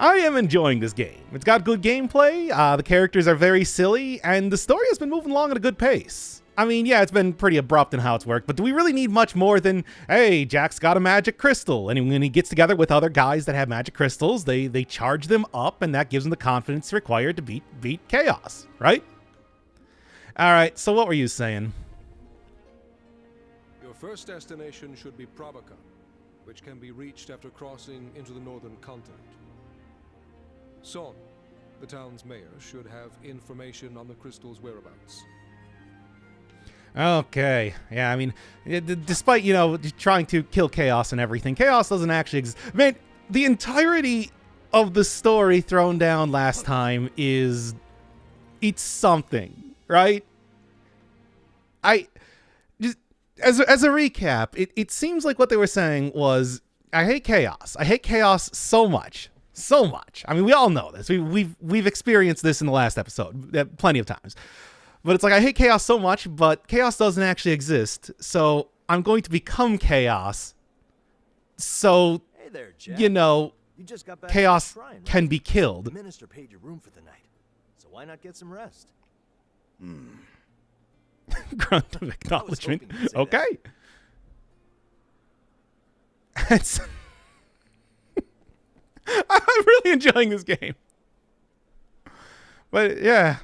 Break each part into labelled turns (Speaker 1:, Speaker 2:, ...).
Speaker 1: I am enjoying this game. It's got good gameplay, the characters are very silly, and the story has been moving along at a good pace. I mean, yeah, it's been pretty abrupt in how it's worked, but do we really need much more than, hey, Jack's got a magic crystal, and when he gets together with other guys that have magic crystals, they charge them up, and that gives them the confidence required to beat Chaos, right? Alright, so what were you saying?
Speaker 2: Your first destination should be Provoca, which can be reached after crossing into the northern continent. Son, the town's mayor, should have information on the crystal's whereabouts.
Speaker 1: Okay, yeah, I mean, despite, you know, trying to kill Chaos and everything, Chaos doesn't actually exist. Man, the entirety of the story thrown down last time is... it's something, right? Just as a recap, it seems like what they were saying was, I hate Chaos. I hate Chaos so much. So much. I mean, we all know this. We've experienced this in the last episode plenty of times. But it's like, I hate Chaos so much, but Chaos doesn't actually exist. So I'm going to become Chaos. So,
Speaker 3: hey there, Jack.
Speaker 1: you know,
Speaker 3: You just got back
Speaker 1: Chaos
Speaker 3: from the shrine, right?
Speaker 1: can be killed.
Speaker 3: The minister paid your room for the night, so why not get some rest?
Speaker 1: Grunt of acknowledgement.
Speaker 3: hoping you'd say
Speaker 1: Okay. It's I'm really enjoying this game. But yeah.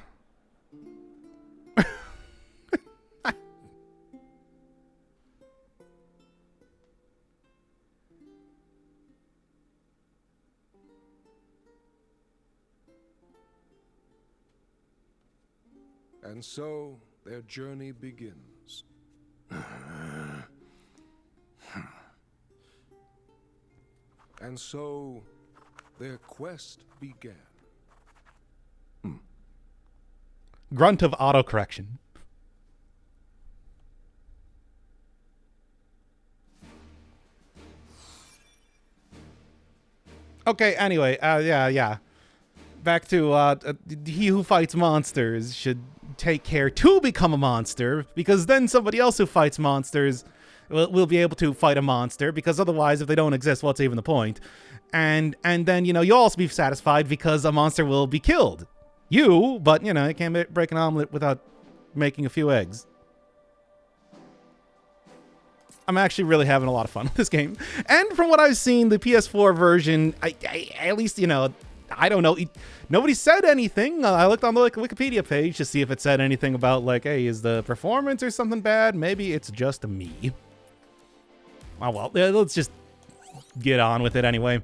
Speaker 2: And so their journey begins. And so their quest began.
Speaker 1: Grunt of autocorrection. Okay, anyway, yeah. Back to, he who fights monsters should take care to become a monster, because then somebody else who fights monsters will be able to fight a monster, because otherwise, if they don't exist, what's even the point? And then, you know, you'll also be satisfied because a monster will be killed. You, but, you know, you can't break an omelet without making a few eggs. I'm actually really having a lot of fun with this game. And from what I've seen, the PS4 version, I at least, you know, I don't know. Nobody said anything. I looked on the Wikipedia page to see if it said anything about, like, hey, is the performance or something bad? Maybe it's just me. Oh, well, let's just get on with it anyway.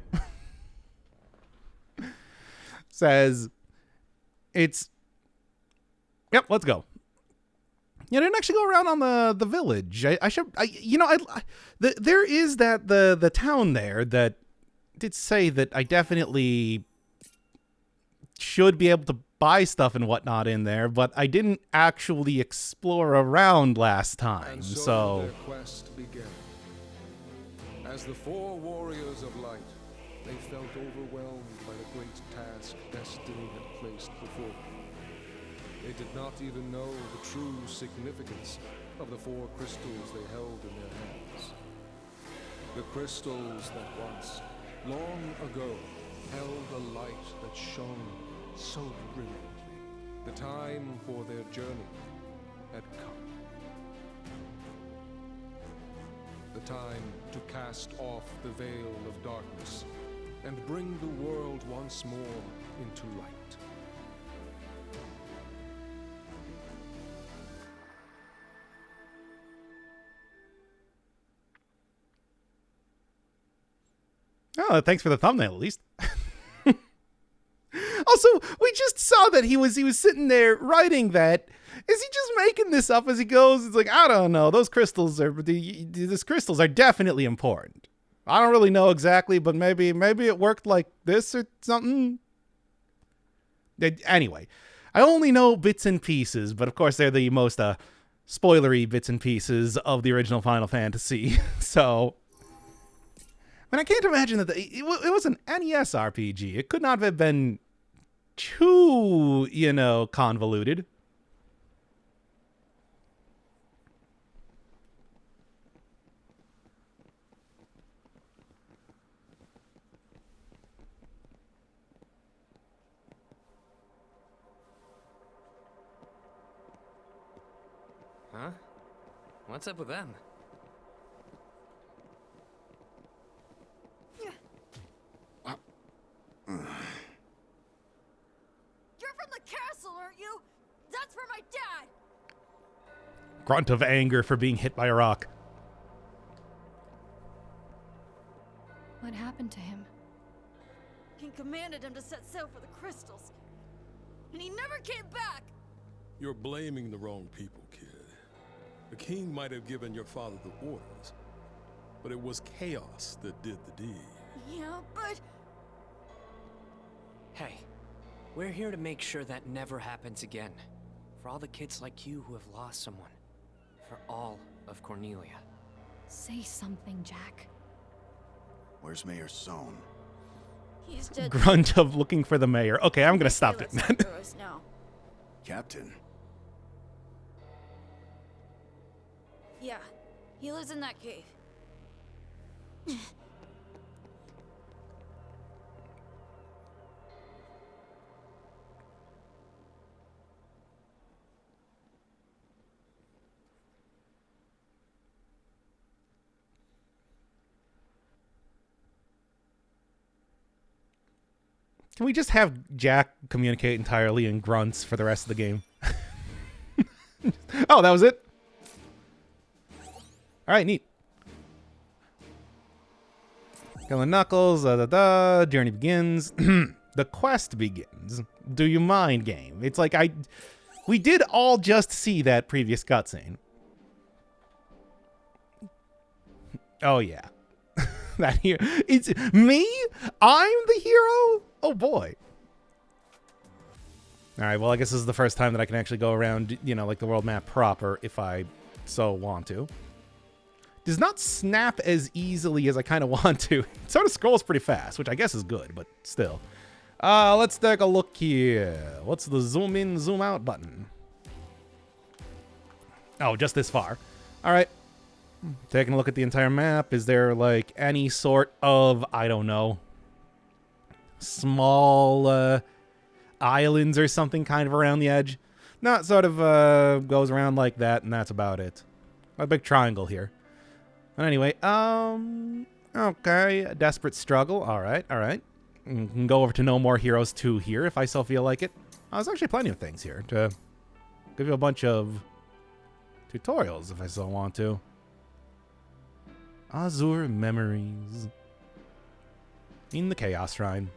Speaker 1: Says, it's... Yep, let's go. Yeah, I didn't actually go around on the village. There is the town there that did say that I definitely should be able to buy stuff and whatnot in there, but I didn't actually explore around last time,
Speaker 2: And
Speaker 1: so...
Speaker 2: their quest began. As the four warriors of light, they felt overwhelmed by the great task destiny had placed before them. They did not even know the true significance of the four crystals they held in their hands. The crystals that once, long ago, held a light that shone so brilliantly. The time for their journey had come. The time to cast off the veil of darkness and bring the world once more into light.
Speaker 1: Oh, thanks for the thumbnail, at least. Also, we just saw that he was sitting there writing that. Is he just making this up as he goes? It's like, I don't know. Those crystals these crystals are definitely important. I don't really know exactly, but maybe it worked like this or something. Anyway, I only know bits and pieces, but of course they're the most spoilery bits and pieces of the original Final Fantasy. So, I mean, I can't imagine that it was an NES RPG. It could not have been too, you know, convoluted.
Speaker 4: What's up with them?
Speaker 5: You're from the castle, aren't you? That's for my dad!
Speaker 1: Grunt of anger for being hit by a rock.
Speaker 5: What happened to him? King commanded him to set sail for the crystals. And he never came back!
Speaker 2: You're blaming the wrong people, kid. The king might have given your father the orders, but it was chaos that did the deed.
Speaker 5: Yeah, but...
Speaker 4: Hey, we're here to make sure that never happens again. For all the kids like you who have lost someone. For all of Cornelia.
Speaker 5: Say something, Jack.
Speaker 6: Where's Mayor Sohn?
Speaker 5: He's dead.
Speaker 1: Grunt of looking for the mayor. Okay, I'm gonna stop doing
Speaker 5: Let's
Speaker 1: that.
Speaker 5: hear us now.
Speaker 6: Captain.
Speaker 5: Yeah, he lives in that cave.
Speaker 1: Can we just have Jack communicate entirely in grunts for the rest of the game? Oh, that was it? All right, neat. Killing Knuckles, journey begins. The quest begins. Do you mind, game? It's like we did all just see that previous cutscene. Oh yeah. That here. It's me? I'm the hero? Oh boy. All right, well, I guess this is the first time that I can actually go around, you know, like the world map proper if I so want to. Does not snap as easily as I kind of want to. It sort of scrolls pretty fast, which I guess is good, but still. Let's take a look here. What's the zoom in, zoom out button? Oh, just this far. All right. Taking a look at the entire map. Is there, like, any sort of, I don't know, small islands or something kind of around the edge? Not sort of goes around like that, and that's about it. A big triangle here. But anyway, okay, a desperate struggle. All right. We can go over to No More Heroes 2 here if I so feel like it. There's actually plenty of things here to give you a bunch of tutorials if I so want to. Azure Memories. In the Chaos Shrine.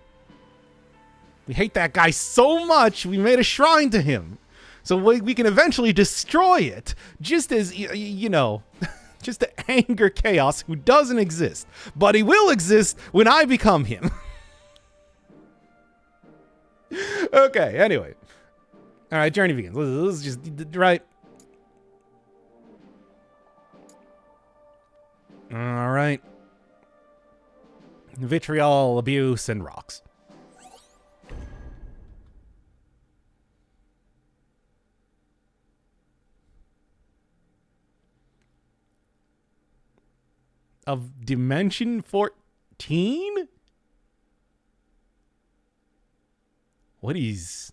Speaker 1: We hate that guy so much, we made a shrine to him. So we can eventually destroy it. Just as, you know, just to anger Chaos, who doesn't exist. But he will exist when I become him. Okay, anyway. Alright, journey begins. Let's just, right. Alright. Vitriol, abuse, and rocks. Of Dimension 14? What is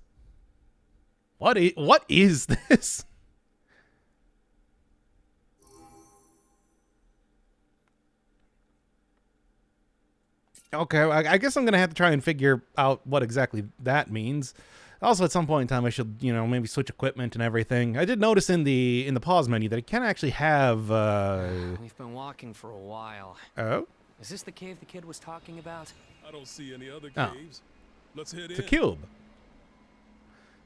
Speaker 1: this? Okay, I guess I'm gonna have to try and figure out what exactly that means. Also, at some point in time, I should, you know, maybe switch equipment and everything. I did notice in the pause menu that it can actually have.
Speaker 4: We've been walking for a while.
Speaker 1: Oh.
Speaker 4: Is this the cave the kid was talking about?
Speaker 2: I don't see any other caves. Let's head in.
Speaker 1: It's a cube.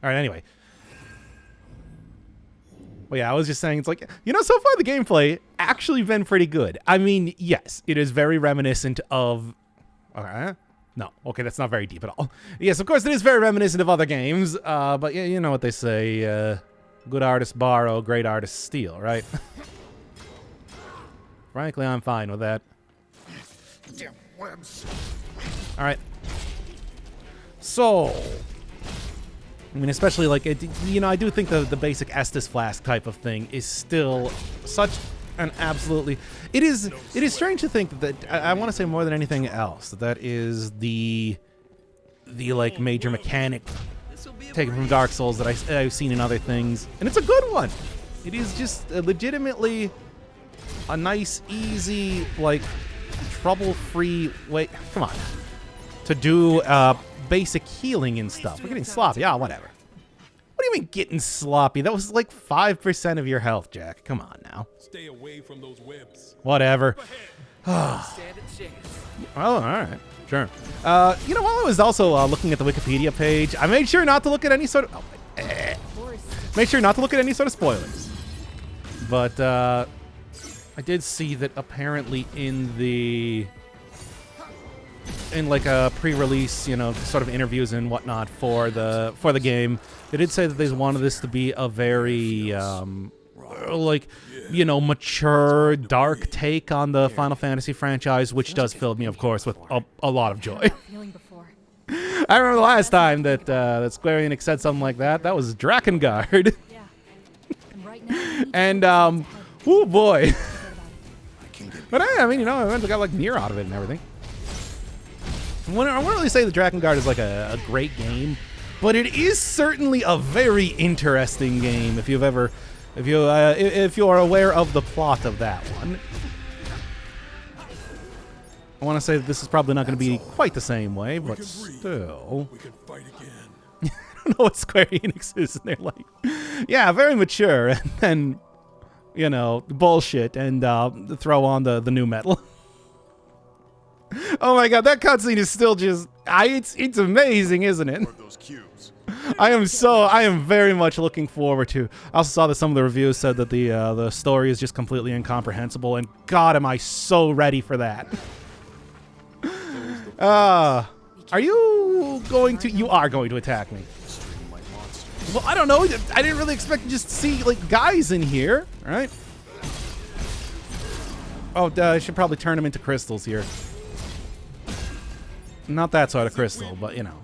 Speaker 1: All right. Anyway. Well, yeah, I was just saying, it's like, you know, so far the gameplay actually been pretty good. I mean, yes, it is very reminiscent of. No, okay, that's not very deep at all. Yes, of course, it is very reminiscent of other games, but yeah, you know what they say, good artists borrow, great artists steal, right? Frankly, I'm fine with that.
Speaker 6: Damn webs.
Speaker 1: All right. So, I mean, especially like, you know, I do think the basic Estus Flask type of thing is still such an absolutely... It is strange to think that I want to say more than anything else, that is the like major mechanic taken from Dark Souls that I've seen in other things, and it's a good one. It is just legitimately a nice, easy, like, trouble-free way. Come on. To do basic healing and stuff. We're getting sloppy. Ah, whatever. What do you mean getting sloppy? That was like 5% of your health, Jack. Come on now.
Speaker 2: Stay away from those webs.
Speaker 1: Whatever.
Speaker 4: Stand a chance.
Speaker 1: Oh, all right. Sure. You know, while I was also looking at the Wikipedia page, I made sure not to look at any sort of... Make sure not to look at any sort of spoilers. But I did see that apparently in like a pre-release, you know, sort of interviews and whatnot for the game, they did say that they wanted this to be a very like, you know, mature, dark take on the Final Fantasy franchise, which does fill me, of course, with a lot of joy. I remember the last time that that Square Enix said something like that. That was Drakengard. And oh boy. But I mean, you know, I eventually got like Nier out of it and everything. I wouldn't really say the Drakengard is like a great game, but it is certainly a very interesting game. If you are aware of the plot of that one. I want to say that this is probably not going to be quite the same way, but still.
Speaker 2: We can fight again.
Speaker 1: I don't know what Square Enix is, and they're like, yeah, very mature, and then, you know, bullshit, and throw on the new metal. Oh my god, that cutscene is still just, it's amazing, isn't it?
Speaker 6: Those cubes.
Speaker 1: I am very much looking forward to. I also saw that some of the reviews said that the story is just completely incomprehensible, and god, am I so ready for that. Are you going to? You are going to attack me. Well, I don't know. I didn't really expect to just see like guys in here. All right. Oh, I should probably turn them into crystals here. Not that sort of crystal, but you know.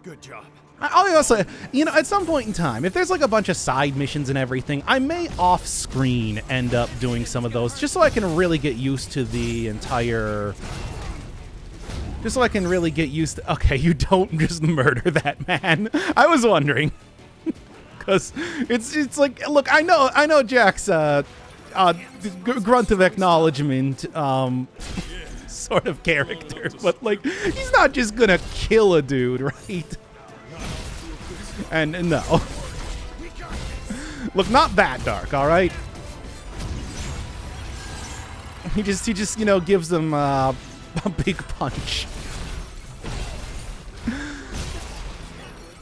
Speaker 6: Good job.
Speaker 1: I'll also, you know, at some point in time, if there's like a bunch of side missions and everything, I may off-screen end up doing some of those, just so I can really get used to the entire. Just so I can really get used to... Okay, you don't just murder that man. I was wondering. Because it's like... Look, I know Jack's grunt of acknowledgement sort of character. But, like, he's not just gonna kill a dude, right? And no. Look, not that dark, all right? He just you know, gives them... a big punch.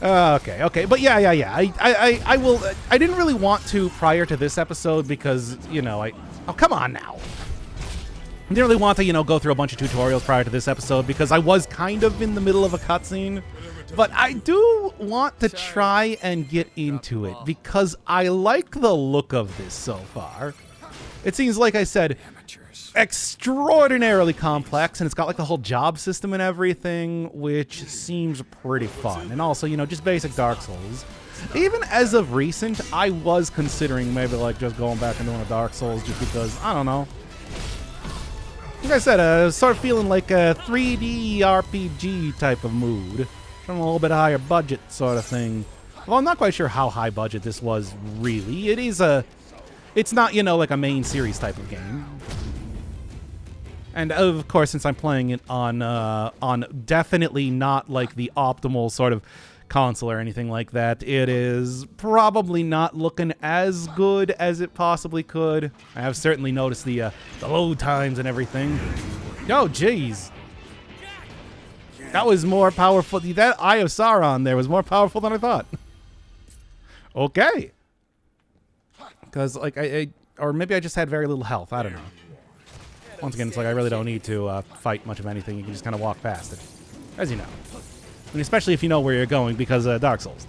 Speaker 1: Okay, but yeah. I will. I didn't really want to prior to this episode because, you know, oh, come on now. I didn't really want to, you know, go through a bunch of tutorials prior to this episode because I was kind of in the middle of a cutscene. But I do want to try and get into it because I like the look of this so far. It seems, like I said, extraordinarily complex, and it's got like the whole job system and everything, which seems pretty fun. And also, you know, just basic Dark Souls. Even as of recent, I was considering maybe like just going back and doing a Dark Souls just because, I don't know. Like I said, I was sort of feeling like a 3D RPG type of mood. From a little bit higher budget sort of thing. Well, I'm not quite sure how high budget this was really. It's not, you know, like a main series type of game. And of course, since I'm playing it on definitely not like the optimal sort of console or anything like that, it is probably not looking as good as it possibly could. I have certainly noticed the load times and everything. Oh, jeez. That was more powerful. That Eye of Sauron there was more powerful than I thought. Okay. Because, like, or maybe I just had very little health. I don't know. Once again, it's like I really don't need to fight much of anything. You can just kind of walk past it, as you know. I mean, especially if you know where you're going, because Dark Souls.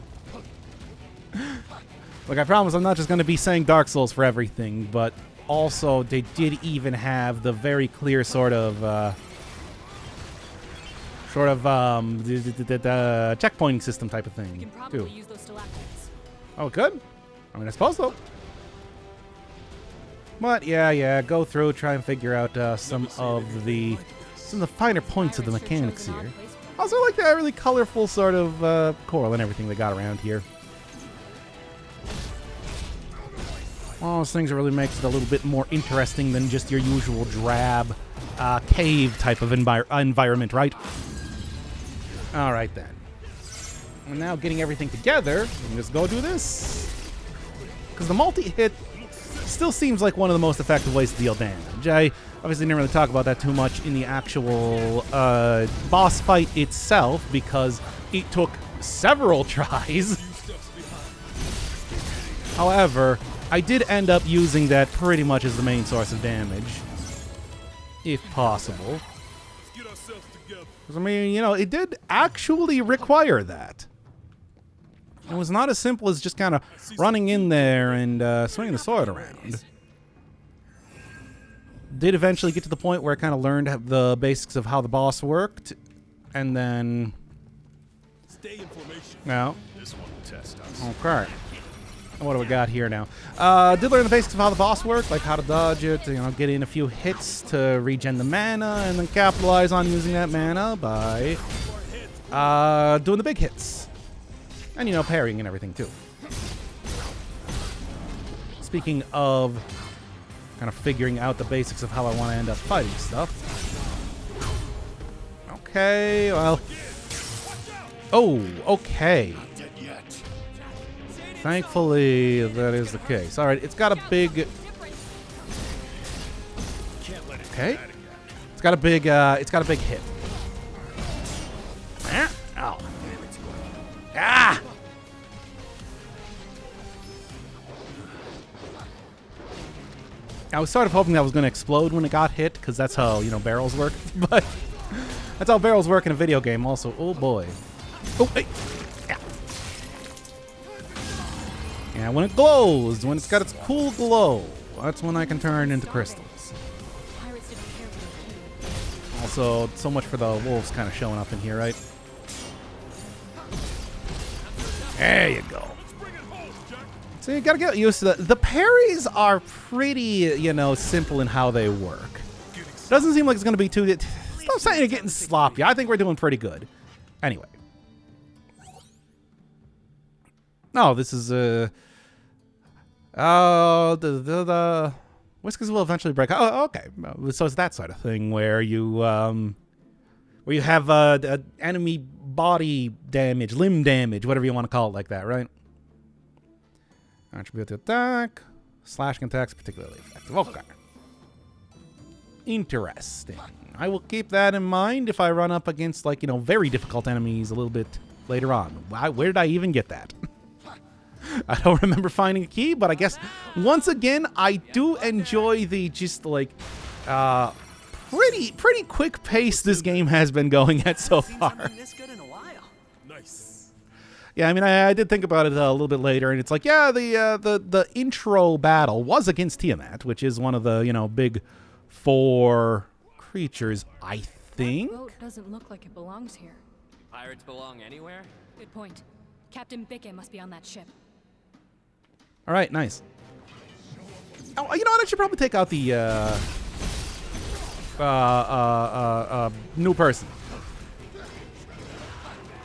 Speaker 1: Like, I promise I'm not just going to be saying Dark Souls for everything, but also they did even have the very clear sort of checkpointing system type of thing, too. Oh, it could? I mean, I suppose so. But yeah, go through, try and figure out some of the finer points of the mechanics here. Also, I like that really colorful sort of coral and everything they got around here. One of those things that really makes it a little bit more interesting than just your usual drab cave type of environment, right? All right, then. And now getting everything together, we can just go do this. Because the multi-hit still seems like one of the most effective ways to deal damage. I obviously didn't really talk about that too much in the actual boss fight itself because it took several tries. However, I did end up using that pretty much as the main source of damage, if possible. Because, I mean, you know, it did actually require that. It was not as simple as just kind of running in there and swinging the sword around. Did eventually get to the point where I kind of learned the basics of how the boss worked, and then... No. Okay. What do we got here now? Did learn the basics of how the boss worked, like how to dodge it, you know, get in a few hits to regen the mana, and then capitalize on using that mana by doing the big hits. And, you know, parrying and everything, too. Speaking of kind of figuring out the basics of how I want to end up fighting stuff. Okay, well... Oh, okay. Thankfully, that is the case. All right, it's got a big... Okay. It's got a big hit. Oh. Ah! I was sort of hoping that was going to explode when it got hit, because that's how, you know, barrels work. But that's how barrels work in a video game also. Oh, boy. Oh, hey. Yeah. Yeah, when it glows, when it's got its cool glow, that's when I can turn into crystals. Also, so much for the wolves kind of showing up in here, right? There you go. So you gotta get used to that. The parries are pretty, you know, simple in how they work. Doesn't seem like it's gonna be too... Stop saying you're getting sloppy. I think we're doing pretty good. Anyway. Oh, this is the whiskers will eventually break. Oh, okay. So it's that sort of thing where you have enemy body damage, limb damage, whatever you want to call it, like that, right? Attribute to attack, slashing attacks particularly effective. Okay. Interesting. I will keep that in mind if I run up against, like, you know, very difficult enemies a little bit later on. Where did I even get that? I don't remember finding a key, but I guess, once again, I do enjoy the just, like, pretty quick pace this game has been going at so far. Yeah, I mean, I did think about it a little bit later, and it's like, yeah, the intro battle was against Tiamat, which is one of the, you know, big 4 creatures, I think.
Speaker 5: That boat doesn't look like it belongs here.
Speaker 4: Pirates belong anywhere?
Speaker 5: Good point. Captain Bickett must be on that ship.
Speaker 1: All right, nice. Oh, you know what? I should probably take out the new person.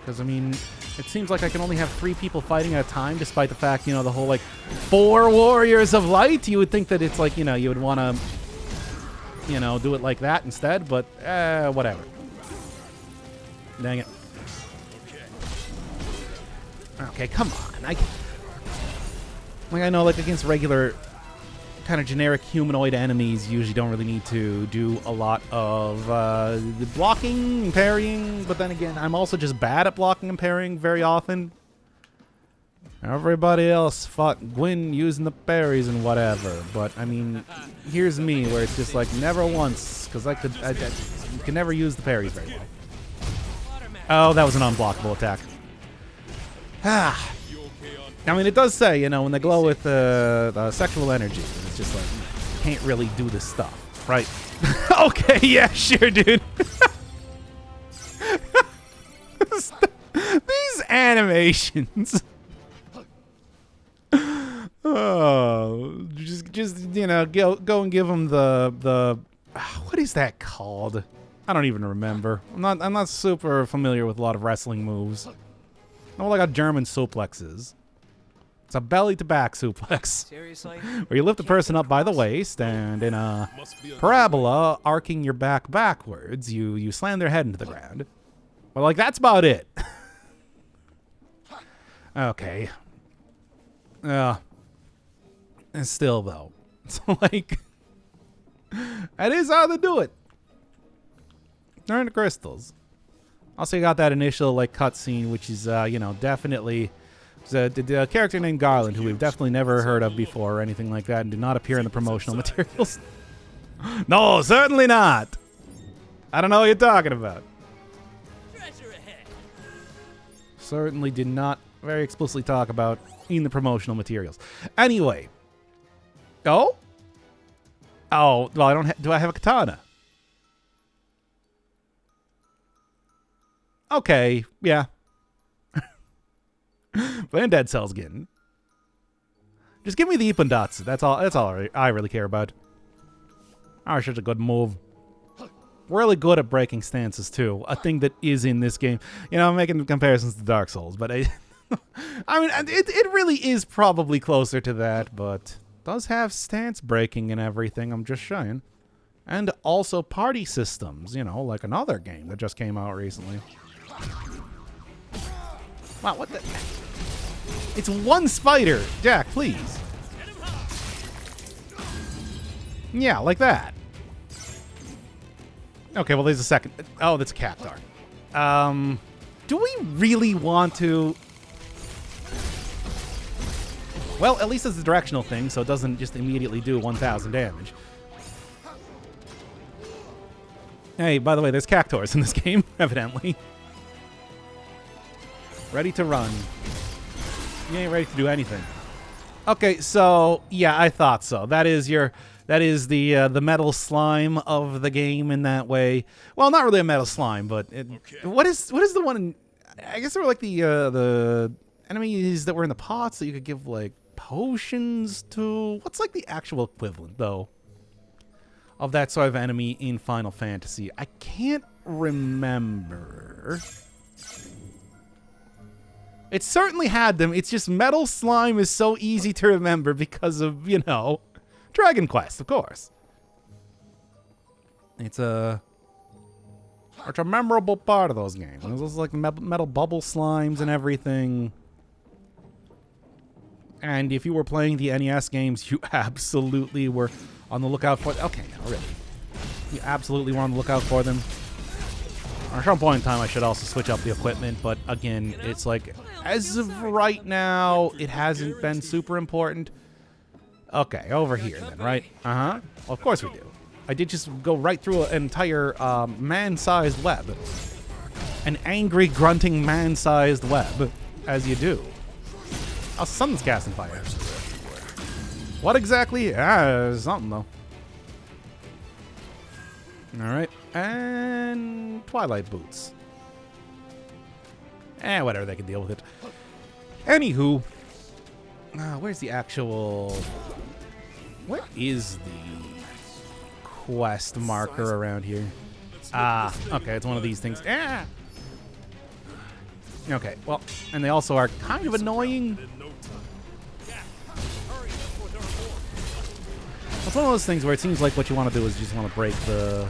Speaker 1: Because, I mean, it seems like I can only have 3 people fighting at a time, despite the fact, you know, the whole, like, 4 warriors of light. You would think that it's like, you know, you would want to, you know, do it like that instead, but whatever. Dang it. Okay, come on. I know, like, against regular kind of generic humanoid enemies, you usually don't really need to do a lot of blocking and parrying, but then again, I'm also just bad at blocking and parrying very often. Everybody else fought Gwyn using the parries and whatever, but I mean, here's me where it's just like never once, because I can never use the parries very well. Oh, that was an unblockable attack. Ah. I mean, it does say, you know, when they glow with the sexual energy, it's just like, you can't really do this stuff, right? Okay, yeah, sure, dude. These animations. Oh, just you know, go and give them the what is that called? I don't even remember. I'm not super familiar with a lot of wrestling moves. No, like a German suplexes. It's a belly-to-back suplex,
Speaker 4: Seriously?
Speaker 1: where you lift the person up by the waist, and in a
Speaker 2: Must be a
Speaker 1: parabola, arcing your back backwards, you slam their head into the ground. Well, like, that's about it. Okay. And still, though. It's like... that is how they do it. Turn the crystals. Also, you got that initial, like, cutscene, which is, you know, definitely... the character named Garland, who we've definitely never heard of before or anything like that, and did not appear in the promotional materials. No, certainly not. I don't know what you're talking about. Certainly did not very explicitly talk about in the promotional materials. Anyway. Oh? Oh, well, I don't do I have a katana? Okay, yeah. But Dead Cell's getting. Just give me the Ippondatsu. That's all I really care about. Oh, such a good move. Really good at breaking stances, too. A thing that is in this game. You know, I'm making comparisons to Dark Souls, but I mean, it really is probably closer to that, but does have stance breaking and everything, I'm just saying. And also party systems, you know, like another game that just came out recently. Wow, what the... It's one spider! Jack, please. Yeah, like that. Okay, well, there's a second. Oh, that's a cat dart. Do we really want to... Well, at least it's a directional thing, so it doesn't just immediately do 1,000 damage. Hey, by the way, there's cactuars in this game, evidently. Ready to run. You ain't ready to do anything. Okay, so yeah, I thought so. That is the metal slime of the game in that way. Well, not really a metal slime, but what is the one? I guess they were like the enemies that were in the pots that you could give like potions to. What's like the actual equivalent though of that sort of enemy in Final Fantasy? I can't remember. It certainly had them. It's just metal slime is so easy to remember because of, you know, Dragon Quest, of course. It's a memorable part of those games. It was like metal bubble slimes and everything. And if you were playing the NES games, you absolutely were on the lookout for... Okay, now, really. You absolutely were on the lookout for them. At some point in time, I should also switch up the equipment, but again, it's like, as of right now, it hasn't been super important. Okay, over here then, right? Uh-huh. Well, of course we do. I did just go right through an entire man-sized web. An angry, grunting, man-sized web, as you do. Oh, something's casting fire. What exactly? Something, though. Alright. And Twilight Boots. Whatever, they can deal with it. Anywho. Where's the actual... What is the quest marker around here? Okay, it's one of these things. Okay, well, and they also are kind of annoying. It's one of those things where it seems like what you want to do is you just want to break the...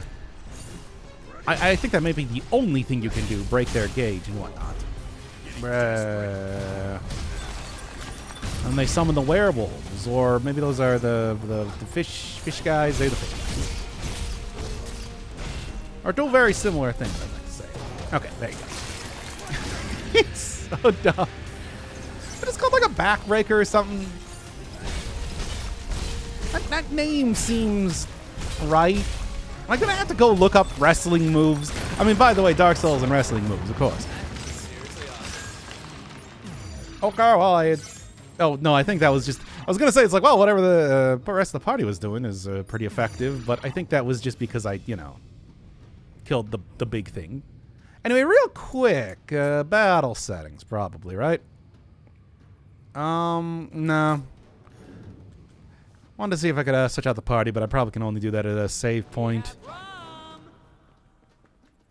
Speaker 1: I think that may be the only thing you can do, break their gauge and whatnot. And they summon the werewolves, or maybe those are the fish guys. They're the fish guys. Or two very similar things, I'd like to say. Okay, there you go. It's so dumb. But it's called like a backbreaker or something. That name seems right. Am I gonna have to go look up wrestling moves? I mean, by the way, Dark Souls and wrestling moves, of course. Okay, well, oh, no, I think that was just... I was gonna say, it's like, well, whatever the rest of the party was doing is pretty effective, but I think that was just because I, you know, killed the big thing. Anyway, real quick, battle settings, probably, right? No. Wanted to see if I could switch out the party, but I probably can only do that at a save point.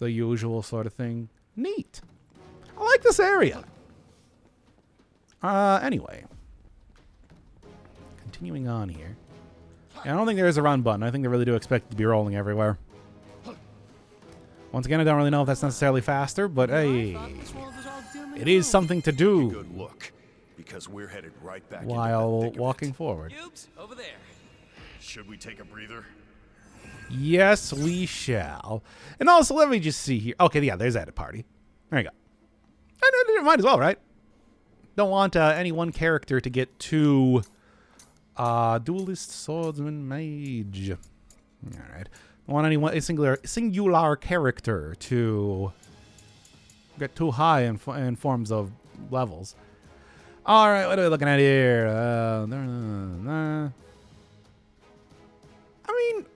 Speaker 1: The usual sort of thing. Neat. I like this area. Anyway. continuing on here. Yeah, I don't think there is a run button. I think they really do expect it to be rolling everywhere. Once again, I don't really know if that's necessarily faster, but hey, it is something to do
Speaker 6: Good look, because we're headed right back
Speaker 1: while
Speaker 6: into the thick of
Speaker 1: walking
Speaker 6: it.
Speaker 1: forward.
Speaker 4: Oops, over there.
Speaker 6: Should we take a breather?
Speaker 1: Yes, we shall. And also, let me just see here. Okay, yeah, there's that party. There you go. I might as well, right? Don't want any one character to get too duelist, swordsman, mage. All right. Don't want a singular character to get too high in forms of levels. All right, what are we looking at here? I mean,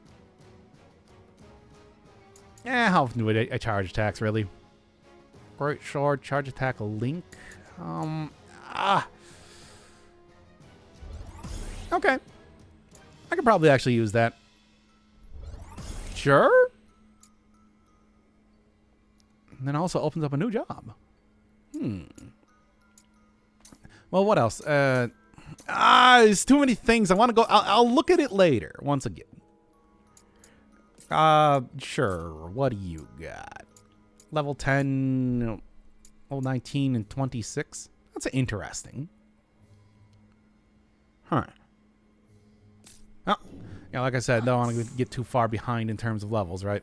Speaker 1: how often do I charge attacks, really? Great sword, charge attack, link. Okay. I could probably actually use that. Sure. And then also opens up a new job. Well, what else? There's too many things. I want to go. I'll look at it later, once again. Sure. What do you got? Level 10, level 19, and 26. That's interesting. Huh. Oh, yeah, like I said, don't want to get too far behind in terms of levels, right?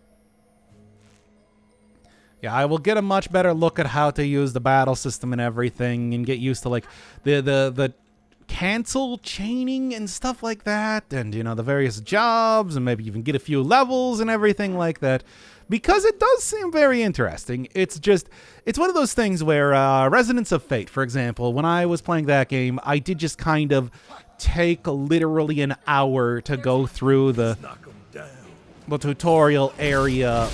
Speaker 1: Yeah, I will get a much better look at how to use the battle system and everything, and get used to like the cancel chaining and stuff like that, and you know, the various jobs, and maybe even get a few levels and everything like that, because it does seem very interesting. It's one of those things where Resonance of Fate, for example, when I was playing that game, I did just kind of take literally an hour to go through the tutorial area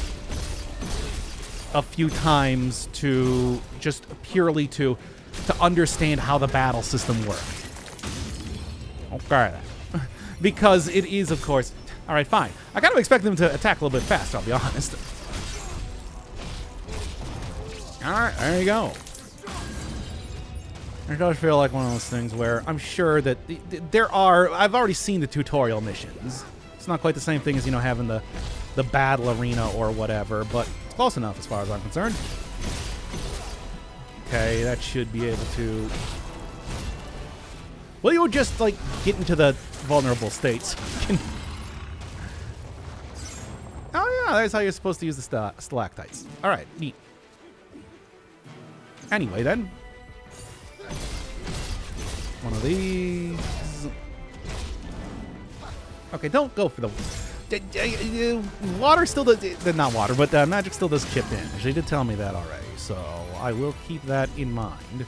Speaker 1: a few times to just purely to understand how the battle system worked. Okay. Because it is, of course... Alright, fine. I kind of expect them to attack a little bit faster, I'll be honest. Alright, there you go. It does feel like one of those things where I'm sure that there are... I've already seen the tutorial missions. It's not quite the same thing as, you know, having the battle arena or whatever, but it's close enough as far as I'm concerned. Okay, that should be able to... Will you just, like, get into the vulnerable states? Oh, yeah, that's how you're supposed to use the stalactites. All right, neat. Anyway, then. One of these. Okay, don't go for the... Water still does... Not water, but magic still does chip damage. They did tell me that already, so I will keep that in mind.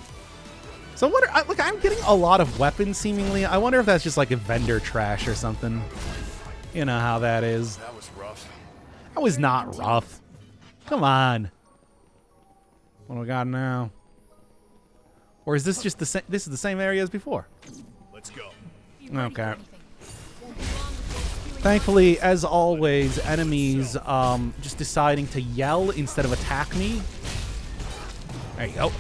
Speaker 1: So what are... Look, I'm getting a lot of weapons, seemingly. I wonder if that's just like a vendor trash or something. You know how that is.
Speaker 6: That was rough.
Speaker 1: That was not rough. Come on. What do we got now? Or is this just the same? This is the same area as before.
Speaker 6: Let's go.
Speaker 1: Okay. Thankfully, as always, enemies just deciding to yell instead of attack me. There you go.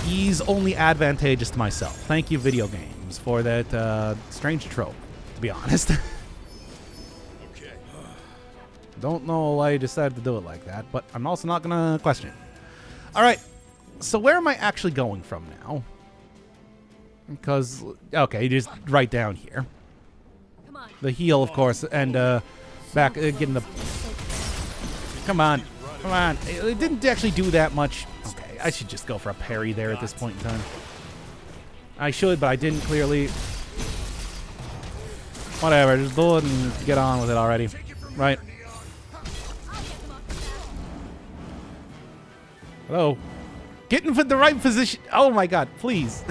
Speaker 1: He's only advantageous to myself. Thank you, video games, for that strange trope, to be honest.
Speaker 6: Okay.
Speaker 1: Don't know why you decided to do it like that, but I'm also not going to question it. All right. So where am I actually going from now? Because, okay, just right down here. The heal, of course, and back, getting the... Come on. Come on. It didn't actually do that much. Okay, I should just go for a parry there at this point in time. I should, but I didn't, clearly. Whatever, just do it and get on with it already. Right. Hello. Get in the right position. Oh my god, please.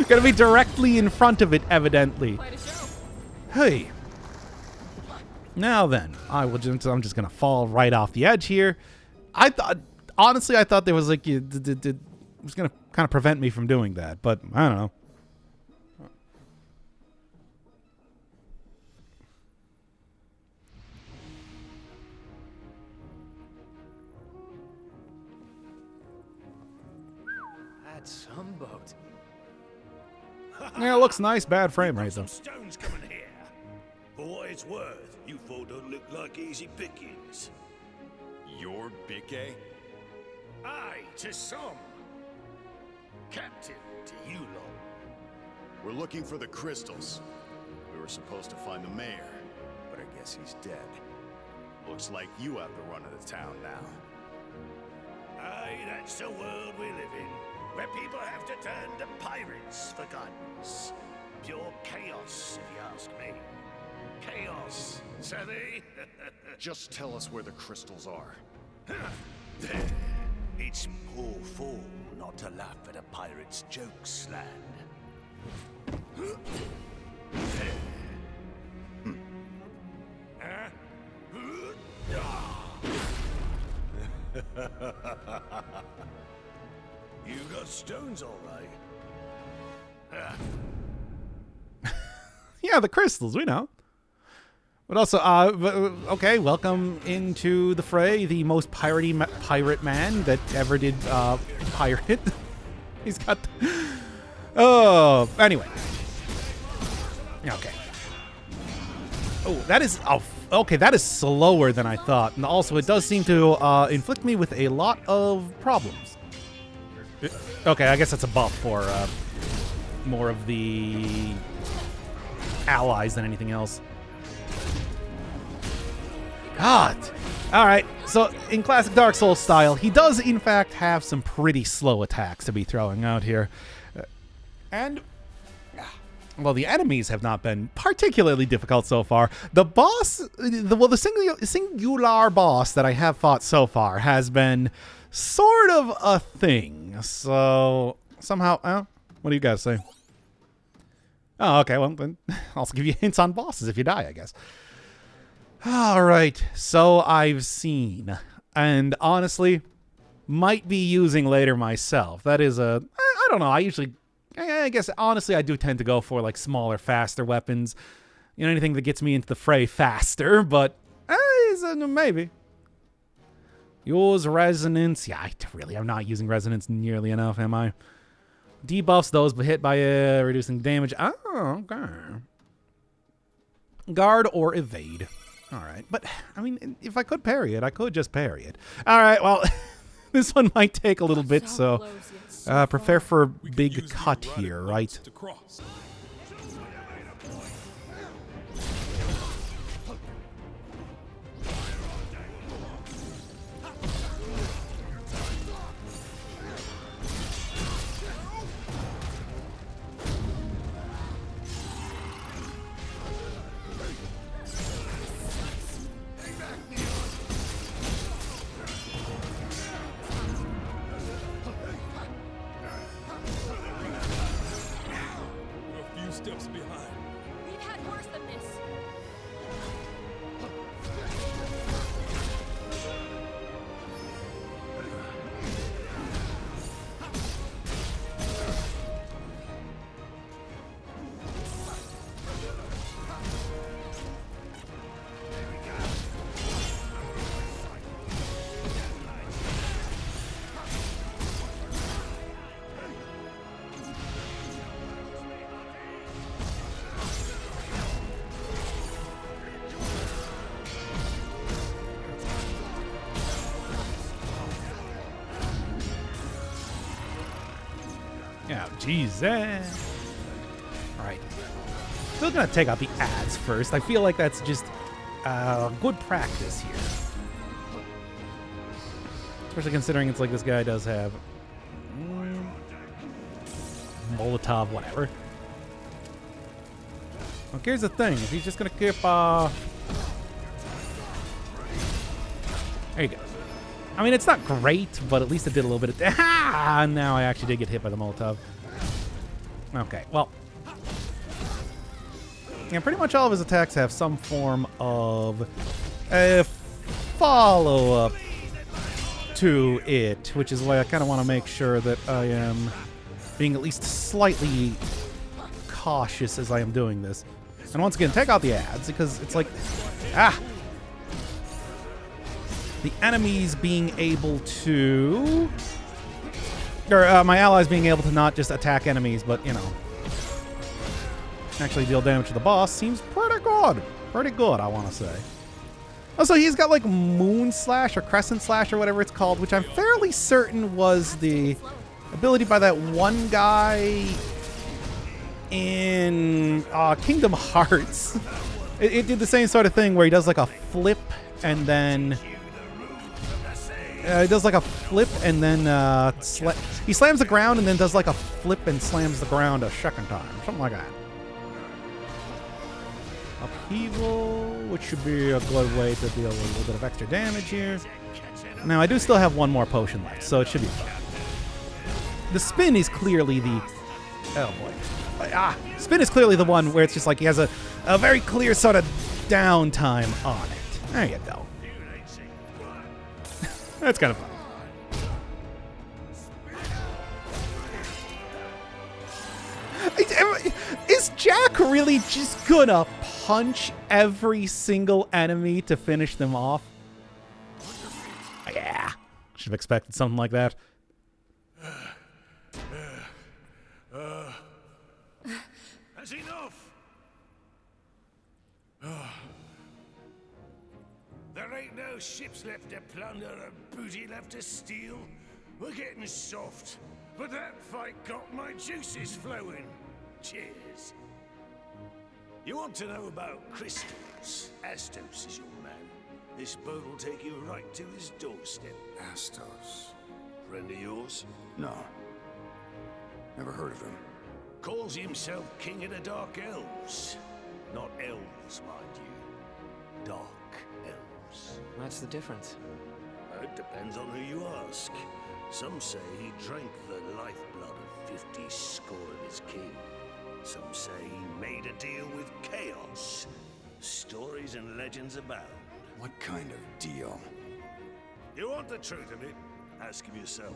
Speaker 1: Gotta be directly in front of it, evidently. Hey. Now then, I'm just gonna fall right off the edge here. I thought, honestly, I thought there was like, it was gonna kind of prevent me from doing that, but I don't know.
Speaker 4: That's some boat.
Speaker 1: Yeah, it looks nice. Bad frame rate though.
Speaker 6: Stones coming here. For what it's worth, you four don't look like easy pickings. You're big, eh? Aye, to some. Captain, to you lot. We're looking for the crystals. We were supposed to find the mayor, but I guess he's dead. Looks like you have the run of the town now. Aye, that's the world we live in, where people have to turn to pirates for guidance. Pure chaos, if you ask me. Chaos, savvy? Just tell us where the crystals are. There. It's poor fool not to laugh at a pirate's jokes, lad. You got stones, all right.
Speaker 1: Yeah, the crystals, we know. But also, okay, welcome into the fray, the most pirate man that ever did pirate. He's got. Oh, anyway. Okay. Oh, that is. Oh, okay, that is slower than I thought, and also it does seem to inflict me with a lot of problems. Okay, I guess that's a buff for more of the allies than anything else. God. All right. So in classic Dark Souls style, he does in fact have some pretty slow attacks to be throwing out here. And well, the enemies have not been particularly difficult so far. The boss, the singular boss that I have fought so far has been sort of a thing. So somehow, what do you guys say? Oh, okay. Well, then I'll give you hints on bosses if you die, I guess. All right, so I've seen, and honestly, might be using later myself. That is I don't know, I guess, honestly, I do tend to go for, like, smaller, faster weapons. You know, anything that gets me into the fray faster, but, maybe. Use resonance. Yeah, I'm not using resonance nearly enough, am I? Debuffs those hit by reducing damage. Oh, okay. Guard or evade. All right, but, I mean, if I could parry it, I could just parry it. All right, well, this one might take a little bit, so prepare for a big cut here, right?
Speaker 2: Steps behind.
Speaker 5: We've had worse than this.
Speaker 1: Yeah, Jesus. All right. Still gonna take out the ads first. I feel like that's just good practice here. Especially considering it's like this guy does have Molotov, whatever. Well, here's the thing. If he's just gonna keep there you go. I mean, it's not great, but at least it did a little bit of... Ah! Now I actually did get hit by the Molotov. Okay, well... Yeah, pretty much all of his attacks have some form of follow-up to it, which is why I kind of want to make sure that I am being at least slightly cautious as I am doing this. And once again, take out the ads, because it's like... Ah! The enemies being able to... Or my allies being able to not just attack enemies, but, you know, actually deal damage to the boss seems pretty good. Pretty good, I want to say. Also, he's got like Moon Slash or Crescent Slash or whatever it's called, which I'm fairly certain was the ability by that one guy in Kingdom Hearts. It did the same sort of thing where he does like a flip and then... he does like a flip and then he slams the ground and then does like a flip and slams the ground a second time. Something like that. Upheaval, which should be a good way to deal with a little bit of extra damage here. Now, I do still have one more potion left, so it should be fun. The spin is clearly the... Oh, boy. Spin is clearly the one where it's just like he has a very clear sort of downtime on it. There you go. That's kind of fun. Is Jack really just gonna punch every single enemy to finish them off? Yeah. Should have expected something like that.
Speaker 6: That's enough. There ain't no ships left to plunder or booty left to steal. We're getting soft, but that fight got my juices flowing. Cheers. You want to know about crystals? Astos is your man. This boat will take you right to his doorstep.
Speaker 2: Astos.
Speaker 6: Friend of yours?
Speaker 2: No. Never heard of him.
Speaker 6: Calls himself King of the Dark Elves. Not elves, mind you. Dark elves.
Speaker 4: What's the difference?
Speaker 6: It depends on who you ask. Some say he drank the lifeblood of 50 score of his kin. Some say he made a deal with chaos. Stories and legends abound.
Speaker 2: What kind of deal?
Speaker 6: You want the truth of it? Ask him yourself.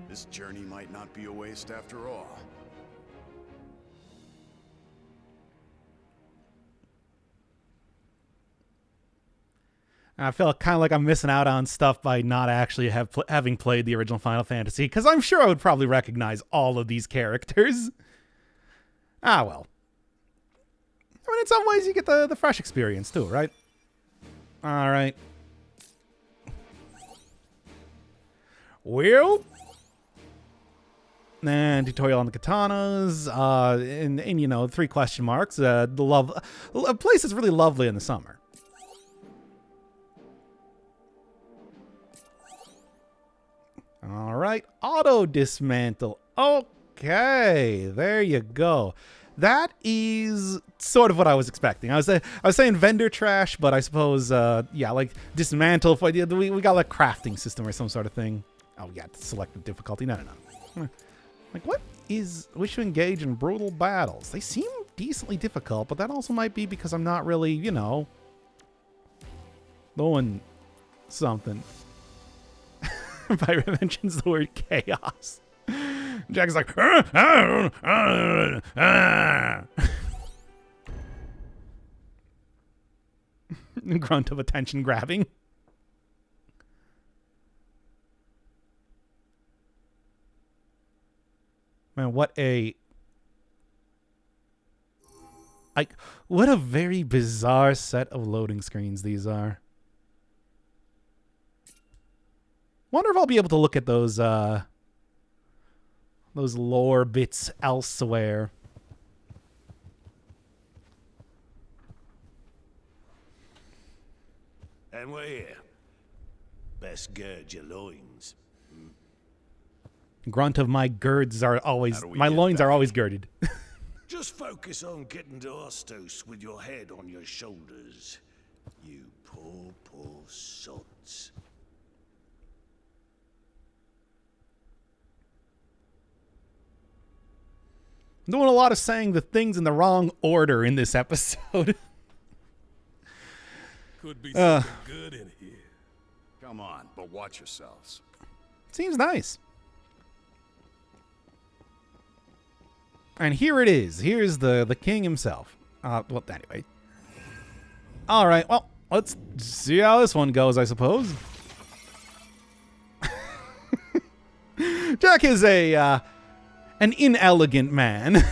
Speaker 2: This journey might not be a waste after all.
Speaker 1: I feel kind of like I'm missing out on stuff by not actually having played the original Final Fantasy, because I'm sure I would probably recognize all of these characters. Ah, well. I mean, in some ways, you get the fresh experience, too, right? All right. Well... And tutorial on the katanas, and you know, 3 question marks. A place that's really lovely in the summer. All right, auto dismantle. Okay, there you go. That is sort of what I was expecting. I was saying vendor trash, but I suppose yeah, like dismantle. We got like crafting system or some sort of thing. Oh yeah, selective difficulty. No. Like, what is... Wish to engage in brutal battles. They seem decently difficult, but that also might be because I'm not really, you know, doing something. Pyro mentions the word chaos. Jack's like... Grunt of attention grabbing. Man, what a very bizarre set of loading screens these are. Wonder if I'll be able to look at those lore bits elsewhere.
Speaker 6: And we're here. Best gird your loins.
Speaker 1: Grunt of my girds are always... My loins are always girded.
Speaker 6: Just focus on getting to Astos with your head on your shoulders. You poor sods.
Speaker 1: I'm doing a lot of saying the things in the wrong order in this episode.
Speaker 2: Could be something good in here. Come on, but watch yourselves.
Speaker 1: Seems nice. And here it is. Here's the king himself. Well, anyway. All right. Well, let's see how this one goes, I suppose. Jack is a an inelegant man.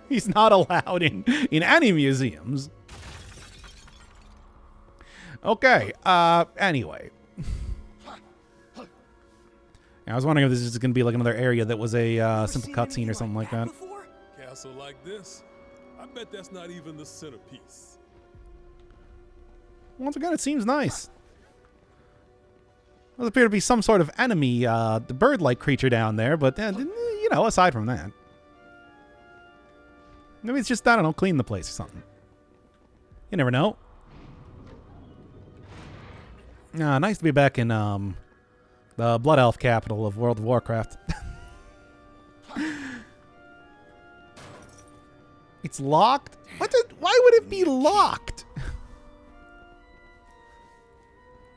Speaker 1: He's not allowed in any museums. Okay, anyway. I was wondering if this is going to be like another area that was a simple cutscene or something like that.
Speaker 2: Castle like this? I bet that's not even the centerpiece.
Speaker 1: Once again, it seems nice. Does appear to be some sort of enemy, the bird-like creature down there, but, you know, aside from that. Maybe it's just, I don't know, clean the place or something. You never know. Nice to be back in, the Blood Elf capital of World of Warcraft. It's locked? Why would it be locked?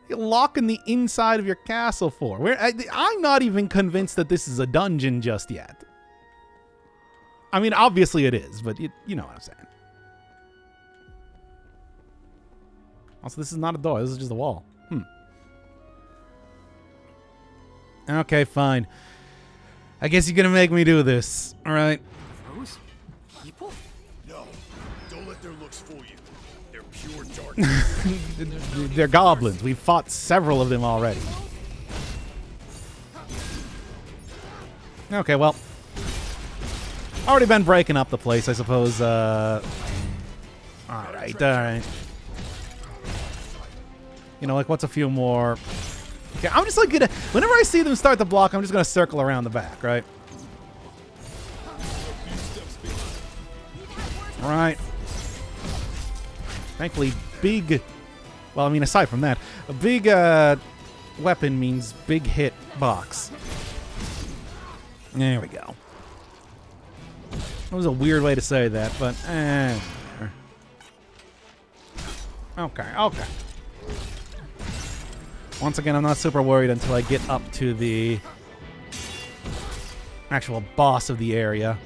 Speaker 1: You're locking the inside of your castle for? I'm not even convinced that this is a dungeon just yet. I mean, obviously it is, but you know what I'm saying. Also, this is not a door. This is just a wall. Okay, fine. I guess you're gonna make me do this. All right.
Speaker 4: Those people?
Speaker 6: No, don't let their looks fool you. They're pure darkness.
Speaker 1: They're goblins. We've fought several of them already. Okay, well. Already been breaking up the place, I suppose. Alright. You know, like, what's a few more... Okay, I'm just like gonna... Whenever I see them start the block, I'm just gonna circle around the back, right? Alright. Thankfully, big... Well, I mean, aside from that, a big weapon means big hit box. There we go. That was a weird way to say that, but... Okay. Once again, I'm not super worried until I get up to the actual boss of the area.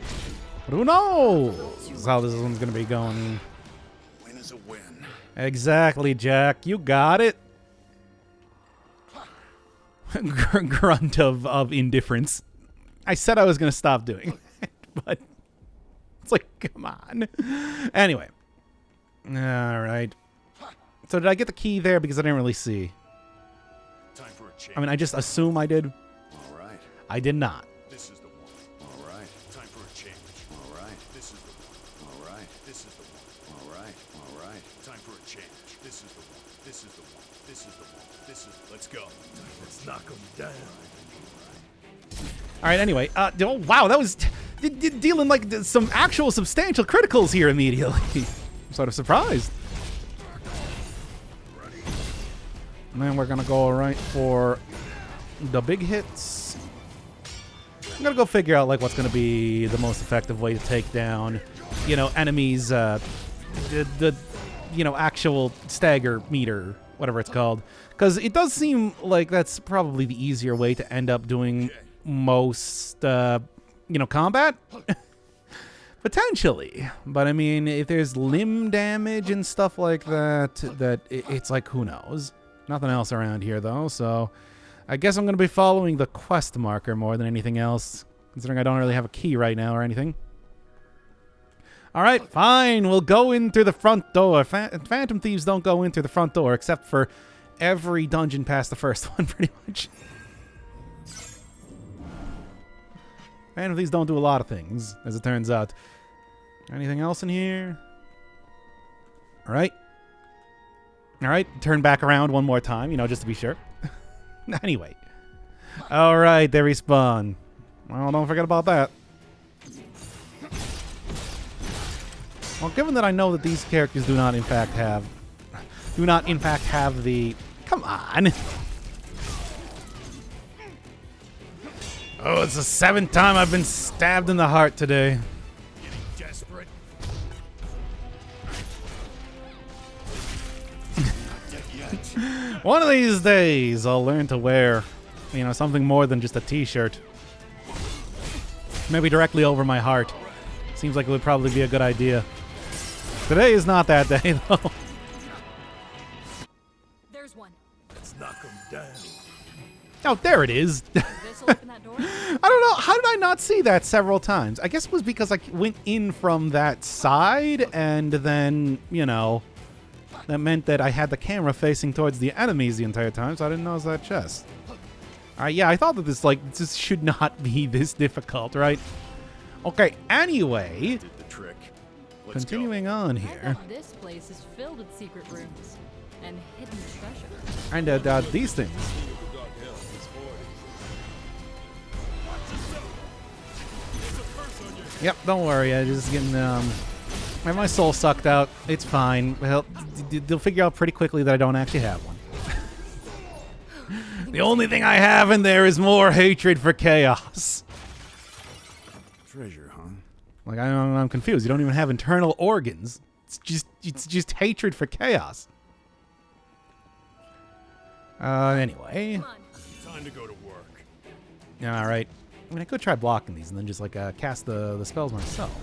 Speaker 1: But who knows how this one's going to be going.
Speaker 6: Win is a win.
Speaker 1: Exactly, Jack. You got it. Grunt of indifference. I said I was going to stop doing it, but it's like, come on. Anyway. All right. So did I get the key there? Because I didn't really see.
Speaker 6: Time for a change.
Speaker 1: I mean, I just assume I did.
Speaker 6: All right.
Speaker 1: I did not.
Speaker 6: This is the one. All right. Time for a change. All right. This is the one. All right. This is the one. All right. All right. Time for a change. This is the one. This is the one. This is the one. This is. Let's go. Let's knock them down.
Speaker 1: All right. Anyway, oh, wow, that was dealing like some actual substantial criticals here immediately. I'm sort of surprised. And then we're gonna go right for the big hits. I'm gonna go figure out like what's gonna be the most effective way to take down, you know, enemies. The you know, actual stagger meter, whatever it's called, because it does seem like that's probably the easier way to end up doing most, you know, combat. Potentially, but I mean, if there's limb damage and stuff like that, it's like, who knows. Nothing else around here, though, so I guess I'm going to be following the quest marker more than anything else, considering I don't really have a key right now or anything. All right, fine. We'll go in through the front door. Phantom Thieves don't go in through the front door, except for every dungeon past the first one, pretty much. Phantom Thieves don't do a lot of things, as it turns out. Anything else in here? All right. All right, turn back around one more time, you know, just to be sure. Anyway. All right, they respawn. Well, don't forget about that. Well, given that I know that these characters do not in fact have the... Come on! Oh, it's the 7th time I've been stabbed in the heart today.
Speaker 6: Getting desperate.
Speaker 1: One of these days, I'll learn to wear, you know, something more than just a t-shirt. Maybe directly over my heart. Seems like it would probably be a good idea. Today is not that day, though.
Speaker 5: There's one.
Speaker 6: Let's knock them down.
Speaker 1: Oh, there it is.
Speaker 5: This supposed to open that door?
Speaker 1: I don't know. How did I not see that several times? I guess it was because I went in from that side, and then, you know, that meant that I had the camera facing towards the enemies the entire time, so I didn't notice that chest. Yeah, I thought that this should not be this difficult, right? Okay, anyway,
Speaker 6: Did the trick. Let's
Speaker 1: continuing on
Speaker 7: I
Speaker 1: here.
Speaker 7: bet this place is filled with secret rooms and hidden treasure.
Speaker 1: And these things. Yep, don't worry. I just getting my soul sucked out. It's fine. Well, they'll figure out pretty quickly that I don't actually have one. The only thing I have in there is more hatred for chaos.
Speaker 6: go. Treasure, huh?
Speaker 1: Like I'm confused. You don't even have internal organs. It's just hatred for chaos. Anyway.
Speaker 5: Come on.
Speaker 6: Time to go to work.
Speaker 1: All right. I mean, I could try blocking these and then just like cast the spells myself.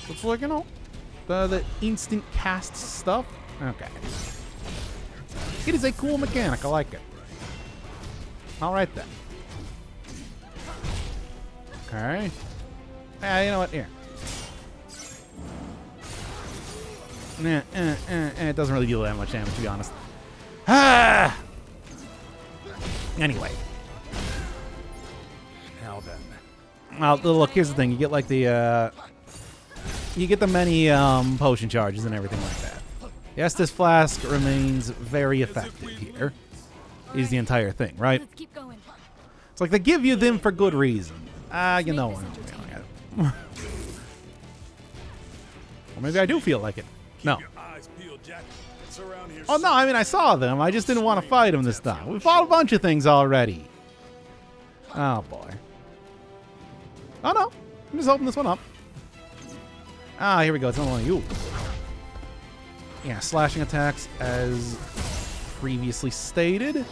Speaker 1: Looks like, you know, the instant cast stuff. Okay. It is a cool mechanic. I like it. All right then. Okay. You know what? Here. It doesn't really deal that much damage, to be honest. Ah. Anyway.
Speaker 6: Now then.
Speaker 1: Well, look. Here's the thing. You get like the you get the many potion charges and everything like that. Yes, this flask remains very effective here. Is the entire thing, right?
Speaker 5: Let's keep going.
Speaker 1: It's like they give you them for good reason. You know what I'm feeling it. Or maybe I do feel like it. No.
Speaker 6: Your eyes peeled, Jack. It's around here.
Speaker 1: Oh, no, I mean, I saw them. I just didn't want to fight them this time. We fought a bunch of things already. Oh, boy. Oh, no. I'm just opening this one up. Ah, here we go. It's another one of you. Yeah, slashing attacks as previously stated.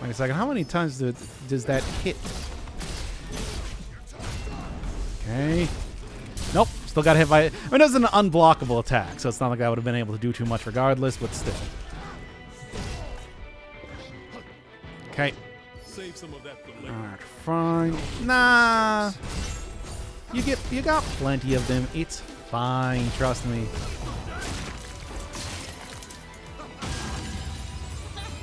Speaker 1: Wait a second. How many times does that hit? Okay. Nope. Still got hit by it. I mean, it was an unblockable attack, so it's not like I would have been able to do too much regardless, but still. Okay.
Speaker 6: Save some of that for later.
Speaker 1: Alright, fine. Nah. You got plenty of them. It's fine. Trust me.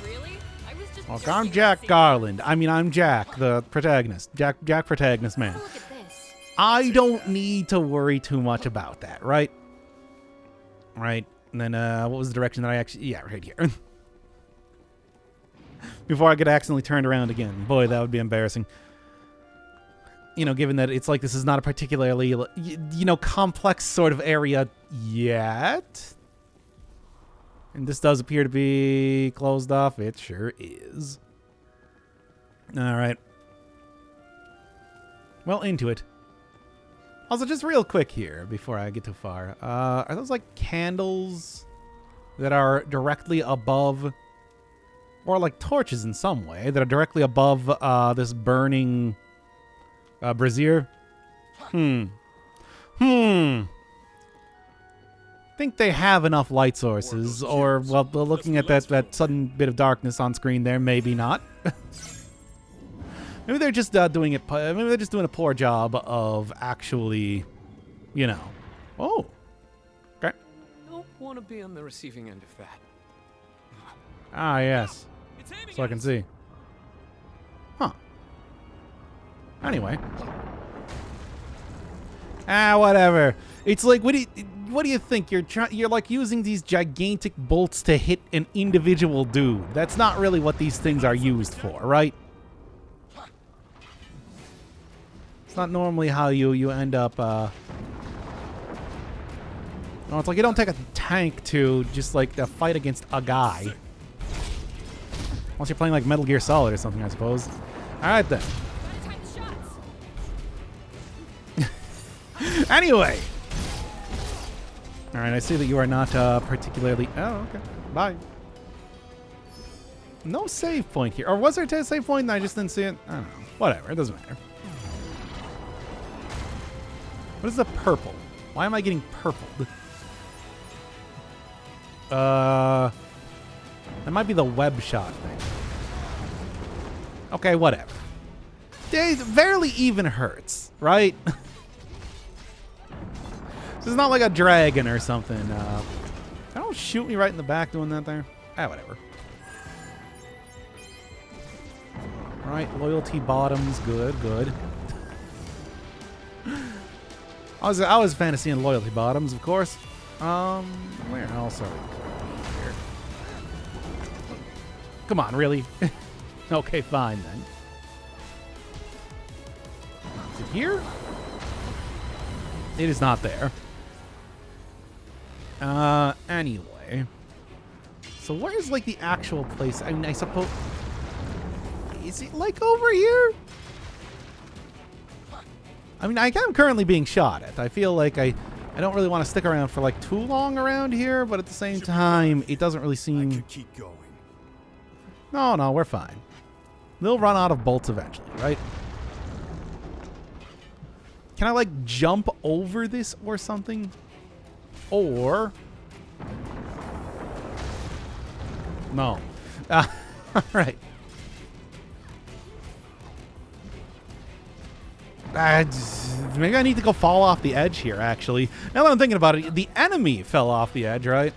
Speaker 5: Really? I was just.
Speaker 1: Look,
Speaker 5: joking
Speaker 1: I'm
Speaker 5: about
Speaker 1: Jack
Speaker 5: secret-
Speaker 1: Garland. I mean, I'm Jack, the protagonist. Jack protagonist man.
Speaker 5: Look at this.
Speaker 1: I don't need to worry too much about that, right? Right. And then, what was the direction that I actually... Yeah, right here. Before I get accidentally turned around again. Boy, that would be embarrassing. You know, given that it's like this is not a particularly, you know, complex sort of area yet. And this does appear to be closed off. It sure is. All right. Well, into it. Also, just real quick here before I get too far. Are those like candles that are directly above, or like torches in some way, that are directly above this burning brazier? Think they have enough light sources, or, well, looking at that sudden bit of darkness on screen there, maybe not. Maybe they're just doing it. Maybe they're just doing a poor job of actually, you know. Oh, okay.
Speaker 4: Don't want to be on the receiving end of that.
Speaker 1: Ah, yes. So I can see. Huh. Anyway. Whatever. It's like, what do you think? You're like using these gigantic bolts to hit an individual dude. That's not really what these things are used for, right? It's not normally how you end up, no, it's like you don't take a tank to just, like, fight against a guy. Unless you're playing, like, Metal Gear Solid or something, I suppose. Alright, then.
Speaker 5: Gotta time the shots.
Speaker 1: Anyway! Alright, I see that you are not, particularly... Oh, okay. Bye. No save point here. Or was there a save point and I just didn't see it? I don't know. Whatever, it doesn't matter. What is the purple? Why am I getting purpled? That might be the web shot thing. Okay, whatever. It barely even hurts, right? This is not like a dragon or something. Don't shoot me right in the back doing that there. Ah, whatever. Right, loyalty bottoms, good, good. I was fantasying loyalty bottoms, of course. Where else are we going here? Come on, really? Okay, fine then. Is it here? It is not there. Anyway. So where's, like, the actual place? I mean, I suppose... Is it, like, over here? I mean, I am currently being shot at. I feel like I don't really want to stick around for, like, too long around here, but at the same time, it doesn't really seem...
Speaker 6: I could keep going.
Speaker 1: No, we're fine. They'll run out of bolts eventually, right? Can I, like, jump over this or something? Or... No. All right. Maybe I need to go fall off the edge here, actually. Now that I'm thinking about it, the enemy fell off the edge, right?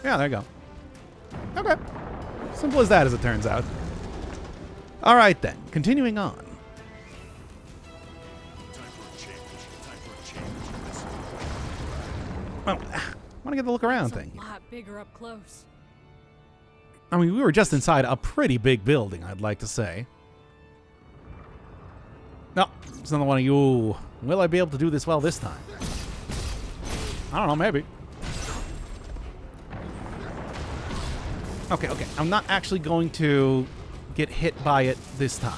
Speaker 1: Yeah, there you go. Okay. Simple as that, as it turns out. All right, then. Continuing on.
Speaker 6: Time for a change. Time for a change.
Speaker 1: Well, I want to get the look around thing.
Speaker 7: A lot bigger up close.
Speaker 1: I mean, we were just inside a pretty big building, I'd like to say. No, it's another one of you. Will I be able to do this well this time? I don't know, maybe. Okay. I'm not actually going to get hit by it this time.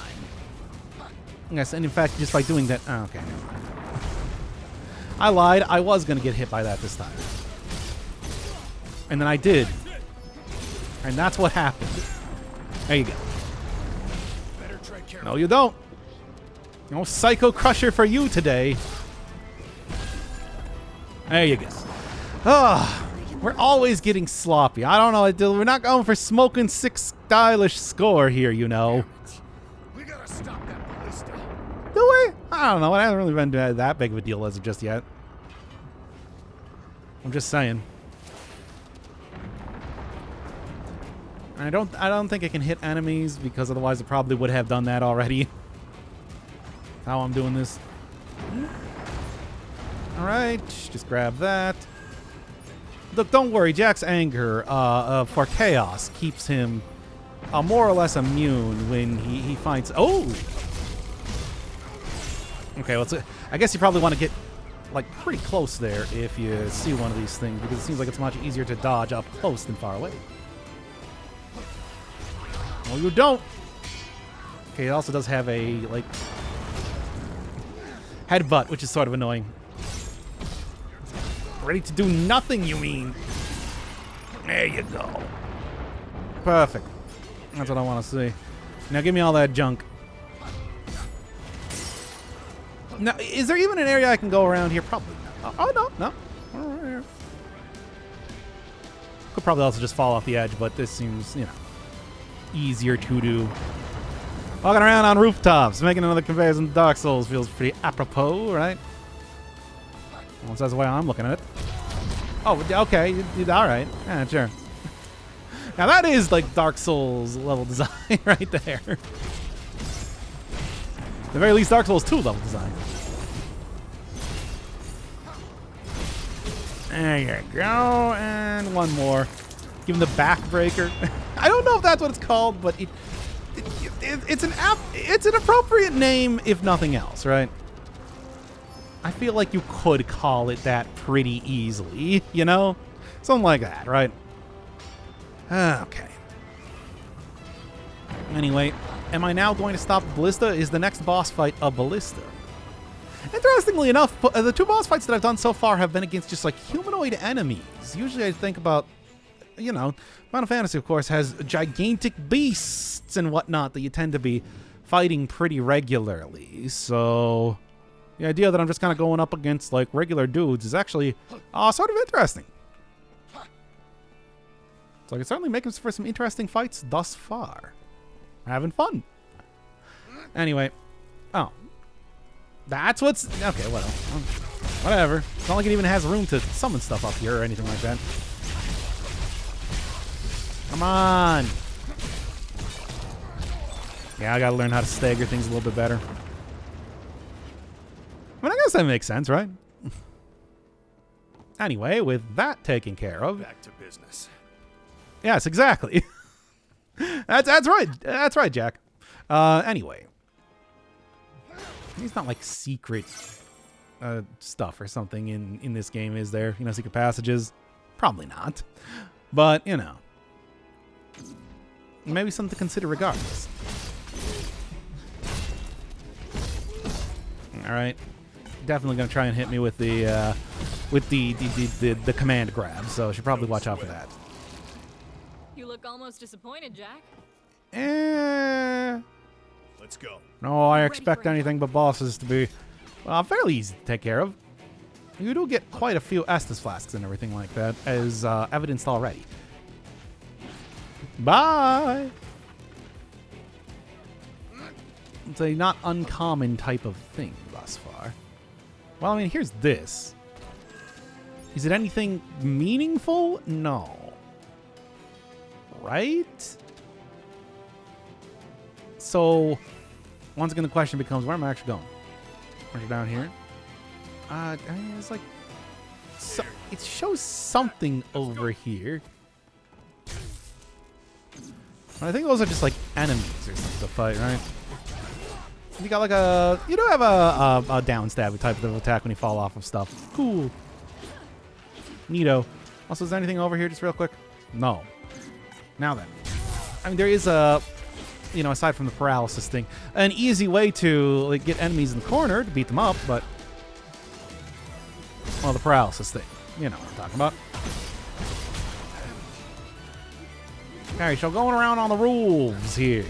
Speaker 1: Yes, and in fact, just by doing that... Oh, okay, never mind. I lied. I was going to get hit by that this time. And then I did. And that's what happened. There you go.
Speaker 6: Better tread carefully.
Speaker 1: No, you don't. No Psycho Crusher for you today. There you go. Ah, we're always getting sloppy. I don't know. We're not going for smoking 6 stylish score here, you know.
Speaker 6: We gotta stop that ballista.
Speaker 1: Do we? I don't know. It hasn't really been that big of a deal as of just yet. I'm just saying. I don't think I can hit enemies because otherwise I probably would have done that already. How I'm doing this. All right, just grab that. Look, don't worry. Jack's anger for chaos keeps him more or less immune when he finds. Oh. Okay, well, I guess you probably want to get like pretty close there if you see one of these things because it seems like it's much easier to dodge up close than far away. No, you don't. Okay, it also does have a, like, headbutt, which is sort of annoying. Ready to do nothing, you mean? There you go. Perfect. That's what I want to see. Now give me all that junk. Now, is there even an area I can go around here? Probably not. Oh, no. All right. Could probably also just fall off the edge, but this seems, you know, easier to do. Walking around on rooftops, making another comparison to Dark Souls feels pretty apropos, right? Well, that's the way I'm looking at it. Oh, okay. All right. Yeah, sure. Now that is like Dark Souls level design right there. At the very least, Dark Souls 2 level design. There you go. And one more. Give him the backbreaker. I don't know if that's what it's called, but it's an appropriate name if nothing else, right? I feel like you could call it that pretty easily, you know? Something like that, right? Okay. Anyway, am I now going to stop Ballista? Is the next boss fight a Ballista? Interestingly enough, the 2 boss fights that I've done so far have been against just like humanoid enemies. Usually I think about, you know, Final Fantasy, of course, has gigantic beasts and whatnot that you tend to be fighting pretty regularly. So the idea that I'm just kind of going up against like regular dudes is actually sort of interesting. So it's certainly making for some interesting fights thus far. Having fun. Anyway. Oh. That's what's... Okay, well. Whatever. It's not like it even has room to summon stuff up here or anything like that. Come on. Yeah, I gotta learn how to stagger things a little bit better. I mean, I guess that makes sense, right? Anyway, with that taken care of...
Speaker 6: Back to business.
Speaker 1: Yes, exactly. That's right. That's right, Jack. Anyway. It's not like secret stuff or something in this game, is there? You know, secret passages? Probably not. But, you know. Maybe something to consider regardless. Alright. Definitely gonna try and hit me with the command grab, so I should probably watch out for that.
Speaker 7: You look almost disappointed, Jack.
Speaker 6: Let's go.
Speaker 1: No, I expect anything but bosses to be fairly easy to take care of. You do get quite a few Estus flasks and everything like that, as evidenced already. Bye! It's a not uncommon type of thing thus far. Well, I mean, here's this. Is it anything meaningful? No. Right? So, once again, the question becomes, where am I actually going? We're down here. I mean, it's like... So, it shows something over here. But I think those are just like enemies or something to fight, right? You got like a... You do have a down stab type of attack when you fall off of stuff. Cool. Neato. Also, is there anything over here just real quick? No. Now then. I mean, there is a... You know, aside from the paralysis thing, an easy way to like get enemies in the corner to beat them up, but... Well, the paralysis thing. You know what I'm talking about. Alright, so going around on the rules here.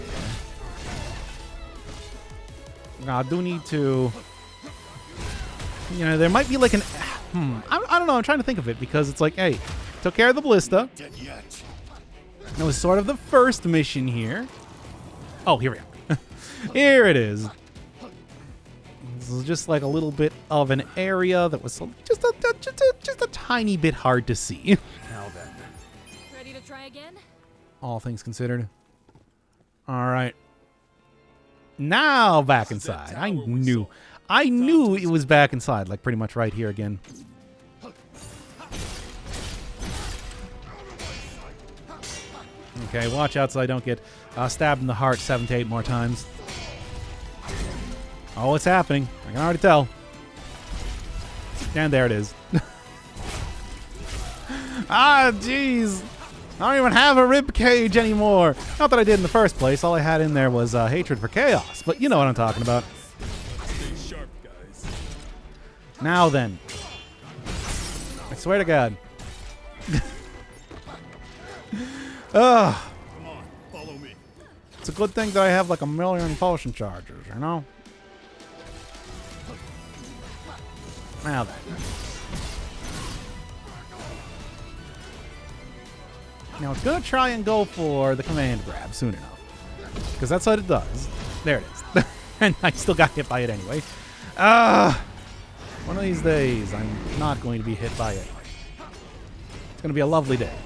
Speaker 1: Now, I do need to... You know, there might be like an... I don't know, I'm trying to think of it, because it's like, hey, took care of the ballista.
Speaker 6: Dead yet.
Speaker 1: It was sort of the first mission here. Oh, here we go. Here it is. This is just like a little bit of an area that was just a tiny bit hard to see.
Speaker 6: Now then.
Speaker 7: Ready to try again?
Speaker 1: All things considered. All right. Now back inside. I knew it was back inside, like pretty much right here again. Okay, watch out so I don't get stabbed in the heart 7 to 8 more times. Oh, it's happening. I can already tell. And there it is. Ah, jeez. I don't even have a rib cage anymore. Not that I did in the first place. All I had in there was hatred for chaos. But you know what I'm talking about.
Speaker 6: Stay sharp, guys.
Speaker 1: Now then. I swear to God. Ugh.
Speaker 6: Come on, follow me.
Speaker 1: It's a good thing that I have like 1,000,000 potion chargers, you know? Now then. Now it's gonna try and go for the command grab soon enough. Because that's what it does. There it is. And I still got hit by it anyway. One of these days, I'm not going to be hit by it. It's gonna be a lovely day.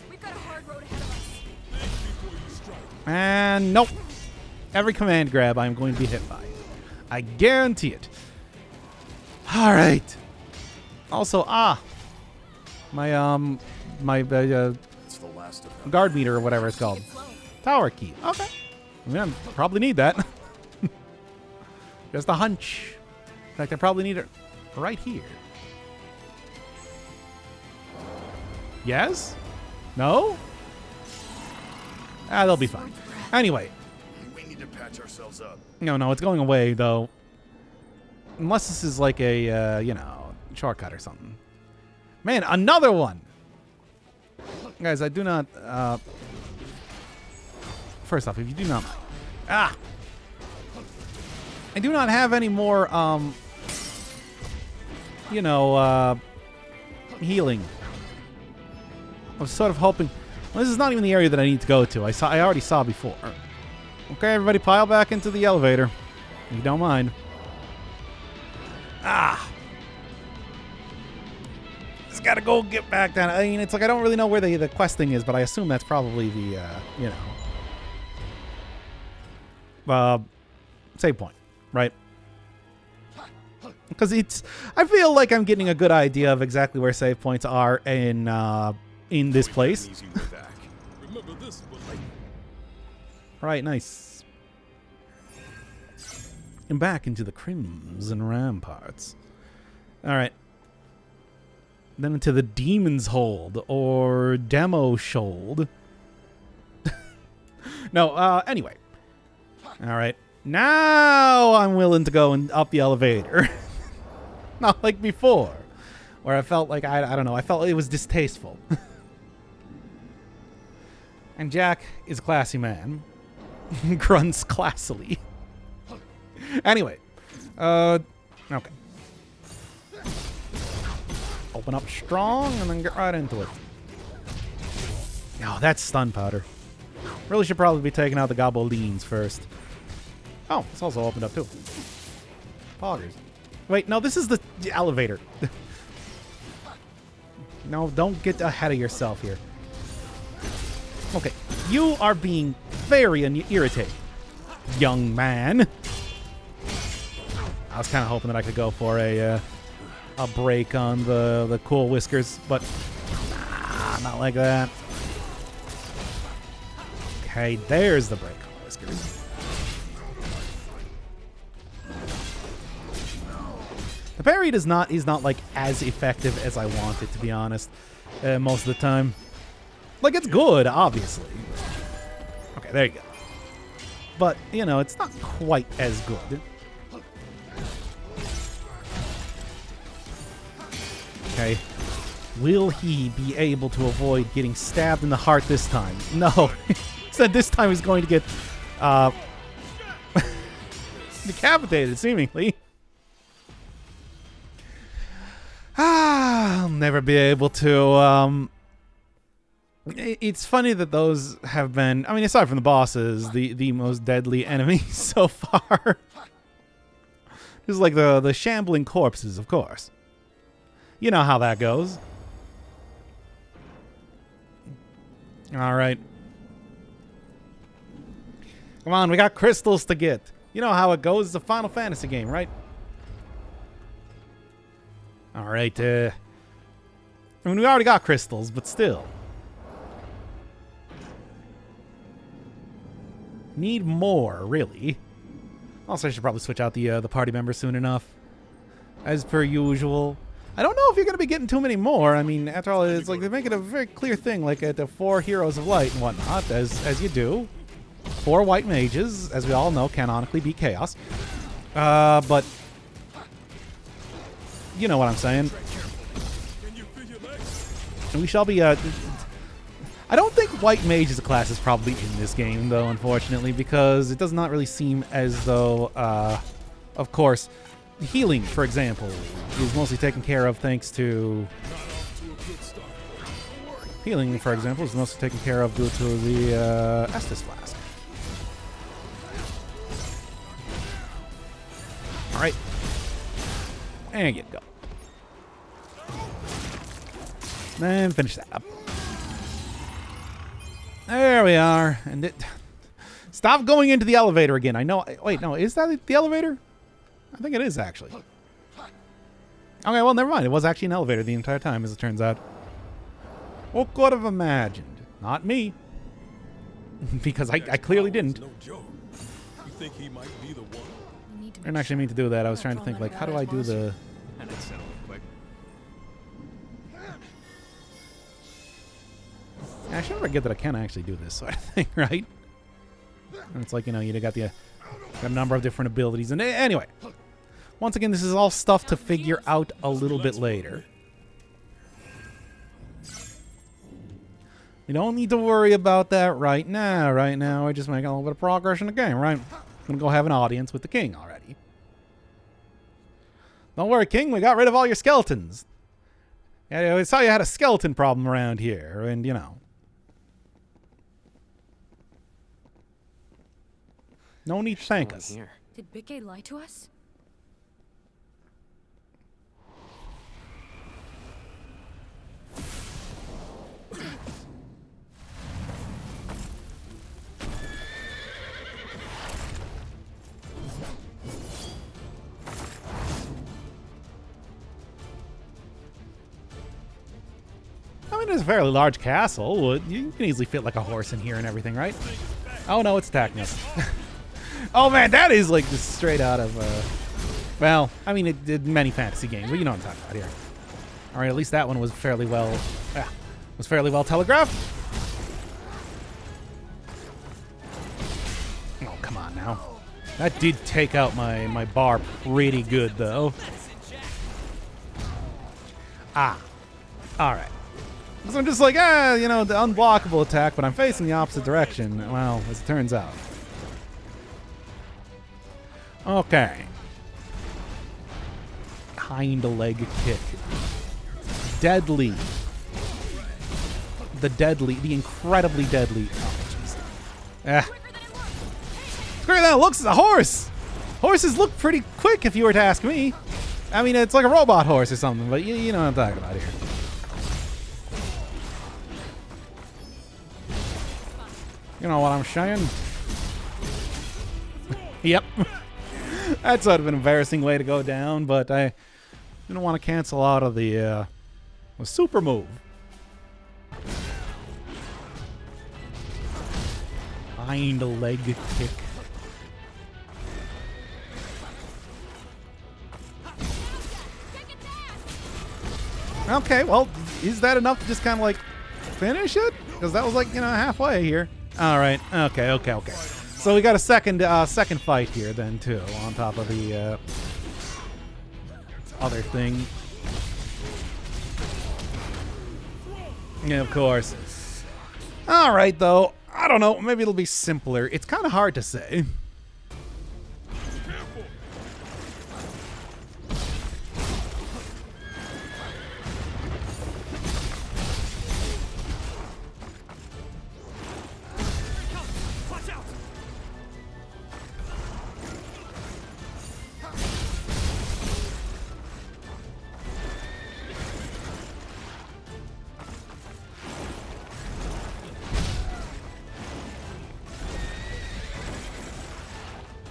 Speaker 5: We've got a hard road ahead of us.
Speaker 1: And nope. Every command grab I'm going to be hit by. I guarantee it. Alright. Also, my
Speaker 6: It's the last of them.
Speaker 1: guard meter or whatever it's called. Tower key. Okay. I mean, I probably need that. Just a hunch. In fact, I probably need it right here. Yes? No? They'll be fine. Anyway.
Speaker 6: We need to patch ourselves up.
Speaker 1: No, it's going away, though. Unless this is like a, you know, shortcut or something. Man, another one! Guys, I do not, First off, if you do not... I do not have any more, you know, healing. was sort of hoping. Well, this is not even the area that I need to go to. I already saw before. Okay, everybody, pile back into the elevator. If you don't mind. Just gotta go get back down. I mean, it's like I don't really know where the questing is, but I assume that's probably the save point, right? Because I feel like I'm getting a good idea of exactly where save points are in this place. Right, nice. And back into the Crimson Ramparts. All right. Then into the Demon's Hold or Demo Shold. No, anyway. All right. Now I'm willing to go up the elevator. Not like before, where I felt like, I don't know, I felt it was distasteful. And Jack is a classy man. Grunts classily. Anyway. Okay. Open up strong and then get right into it. Oh, that's stun powder. Really should probably be taking out the goblins first. Oh, it's also opened up too. Poggers. Wait, no, this is the elevator. No, don't get ahead of yourself here. Okay, you are being very irritating, young man. I was kind of hoping that I could go for a break on the cool whiskers, but not like that. Okay, there's the break on whiskers. The parry is not like as effective as I want it, to be honest, most of the time. Like, it's good, obviously. Okay, there you go. But, you know, it's not quite as good. Okay. Will he be able to avoid getting stabbed in the heart this time? No. He said this time he's going to get decapitated, seemingly. I'll never be able to. It's funny that those have been, I mean, aside from the bosses, the most deadly enemies so far. Just like the shambling corpses, of course. You know how that goes. All right. Come on, we got crystals to get. You know how it goes. It's a Final Fantasy game, right? All right. I mean, we already got crystals, but still. Need more, really. Also, I should probably switch out the party members soon enough. As per usual. I don't know if you're going to be getting too many more. I mean, after all, it's like they make it a very clear thing, like at the 4 Heroes of Light and whatnot, as you do. 4 white mages, as we all know, canonically beat Chaos. But you know what I'm saying. And we shall be, I don't think white mage as a class is probably in this game, though, unfortunately, because it does not really seem as though, of course, healing, for example, is mostly taken care of thanks to... Healing, for example, is mostly taken care of due to the Estus Flask. Alright. And you go. And finish that up. There we are. And it... Stop going into the elevator again. I know... Wait, no, is that the elevator? I think it is, actually. Okay, well, never mind. It was actually an elevator the entire time, as it turns out. Who could have imagined? Not me. Because I clearly didn't.
Speaker 2: No joke. You think he might be the one?
Speaker 5: We need to
Speaker 1: I didn't actually mean to do that. I was trying to think, like, how do I do the...
Speaker 4: And it's settled quick.
Speaker 1: I should forget that I can actually do this sort of thing, right? And it's like, you know, you got a number of different abilities. And anyway, once again, this is all stuff to figure out a little bit later. You don't need to worry about that right now. Right now, we're just making a little bit of progress in the game, right? I'm going to go have an audience with the king already. Don't worry, king. We got rid of all your skeletons. I always saw you had a skeleton problem around here, and you know. No need to thank us.
Speaker 4: Here.
Speaker 5: Did Bikke lie to us?
Speaker 1: I mean, it's a fairly large castle. You can easily fit like a horse in here and everything, right? Oh no, it's attacking us. Oh man, that is like just straight out of, well, I mean, it did many fantasy games, but you know what I'm talking about here. All right, at least that one was fairly well, telegraphed. Oh, come on now. That did take out my bar pretty good, though. Ah, all right. So I'm just like, you know, the unblockable attack, but I'm facing the opposite direction. Well, as it turns out. Okay. Hind leg kick. Deadly. The incredibly deadly. Oh, jeez. Quicker than it looks as a horse. Horses look pretty quick, if you were to ask me. I mean, it's like a robot horse or something, but you know what I'm talking about here. You know what I'm saying? Yep. That's sort of an embarrassing way to go down, but I didn't want to cancel out of the super move. Hind leg kick. Okay, well, is that enough to just kind of like finish it? Because that was like, you know, halfway here. All right. Okay. So we got a second fight here then too, on top of the other thing. Yeah, of course. All right, though. I don't know. Maybe it'll be simpler. It's kind of hard to say.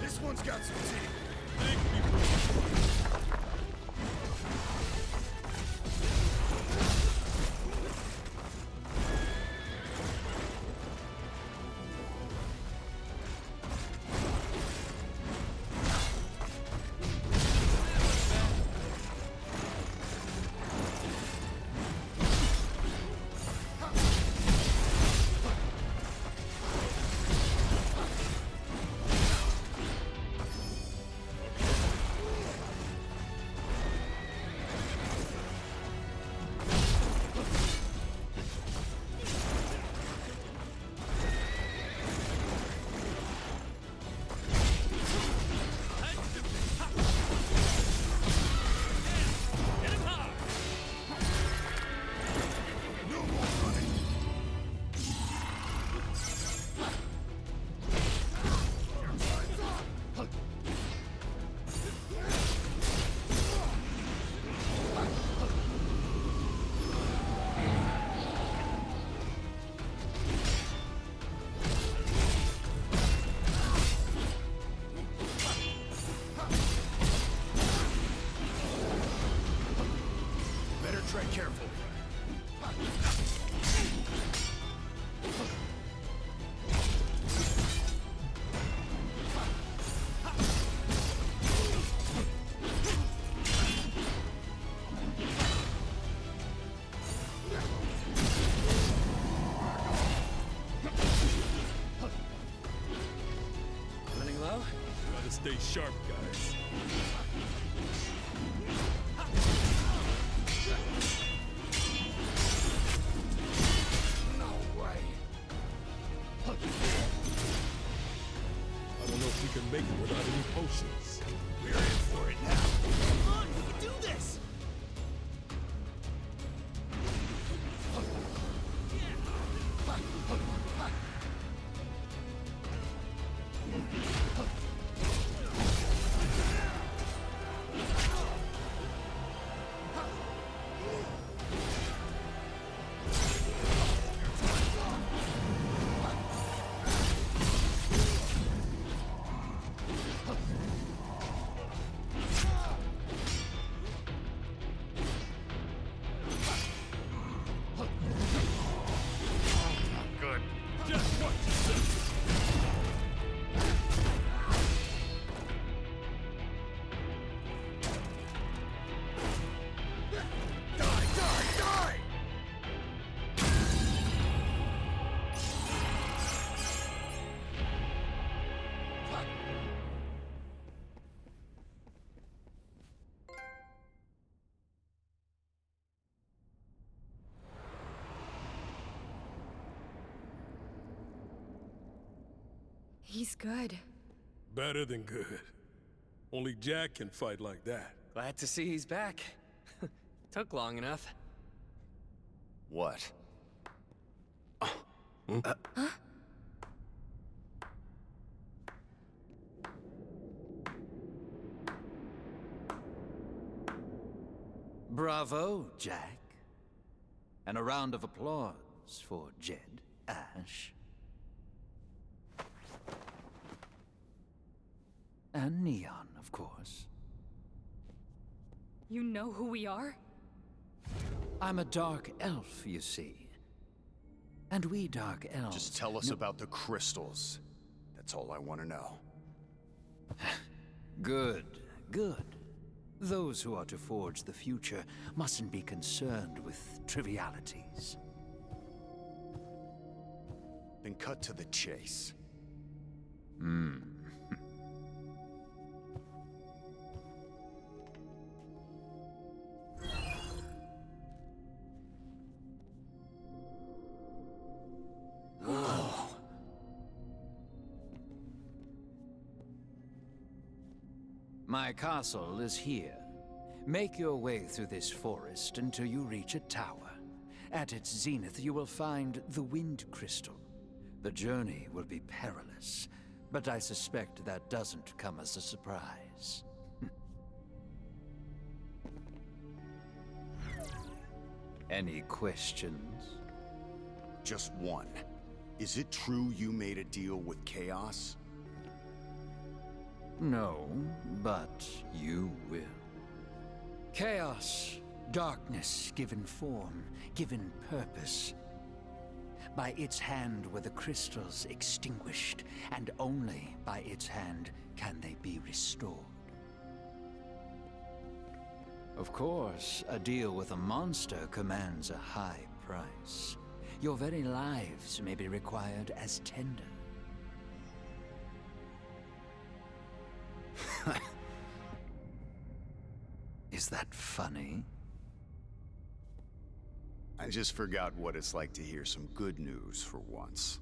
Speaker 6: This one's got some teeth. Tread carefully.
Speaker 4: Running low?
Speaker 6: Gotta stay sharp, guys. I don't know if we can make it without any potions. We're in for it now. Come on, we can do this!
Speaker 5: He's good.
Speaker 2: Better than good. Only Jack can fight like that.
Speaker 4: Glad to see he's back. Took long enough.
Speaker 6: What?
Speaker 8: Bravo, Jack. And a round of applause for Jed Ash. And Neon, of course.
Speaker 7: You know who we are?
Speaker 8: I'm a dark elf, you see. And we dark elves...
Speaker 6: Just tell us about the crystals. That's all I want to know.
Speaker 8: Good, good. Those who are to forge the future mustn't be concerned with trivialities.
Speaker 6: Then cut to the chase.
Speaker 8: My castle is here. Make your way through this forest until you reach a tower. At its zenith, you will find the Wind Crystal. The journey will be perilous, but I suspect that doesn't come as a surprise. Any questions?
Speaker 6: Just one. Is it true you made a deal with Chaos?
Speaker 8: No, but you will. Chaos, darkness given form, given purpose. By its hand were the crystals extinguished, and only by its hand can they be restored. Of course, a deal with a monster commands a high price. Your very lives may be required as tender. Is that funny?
Speaker 6: I just forgot what it's like to hear some good news for once.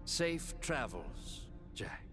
Speaker 8: Safe travels, Jack.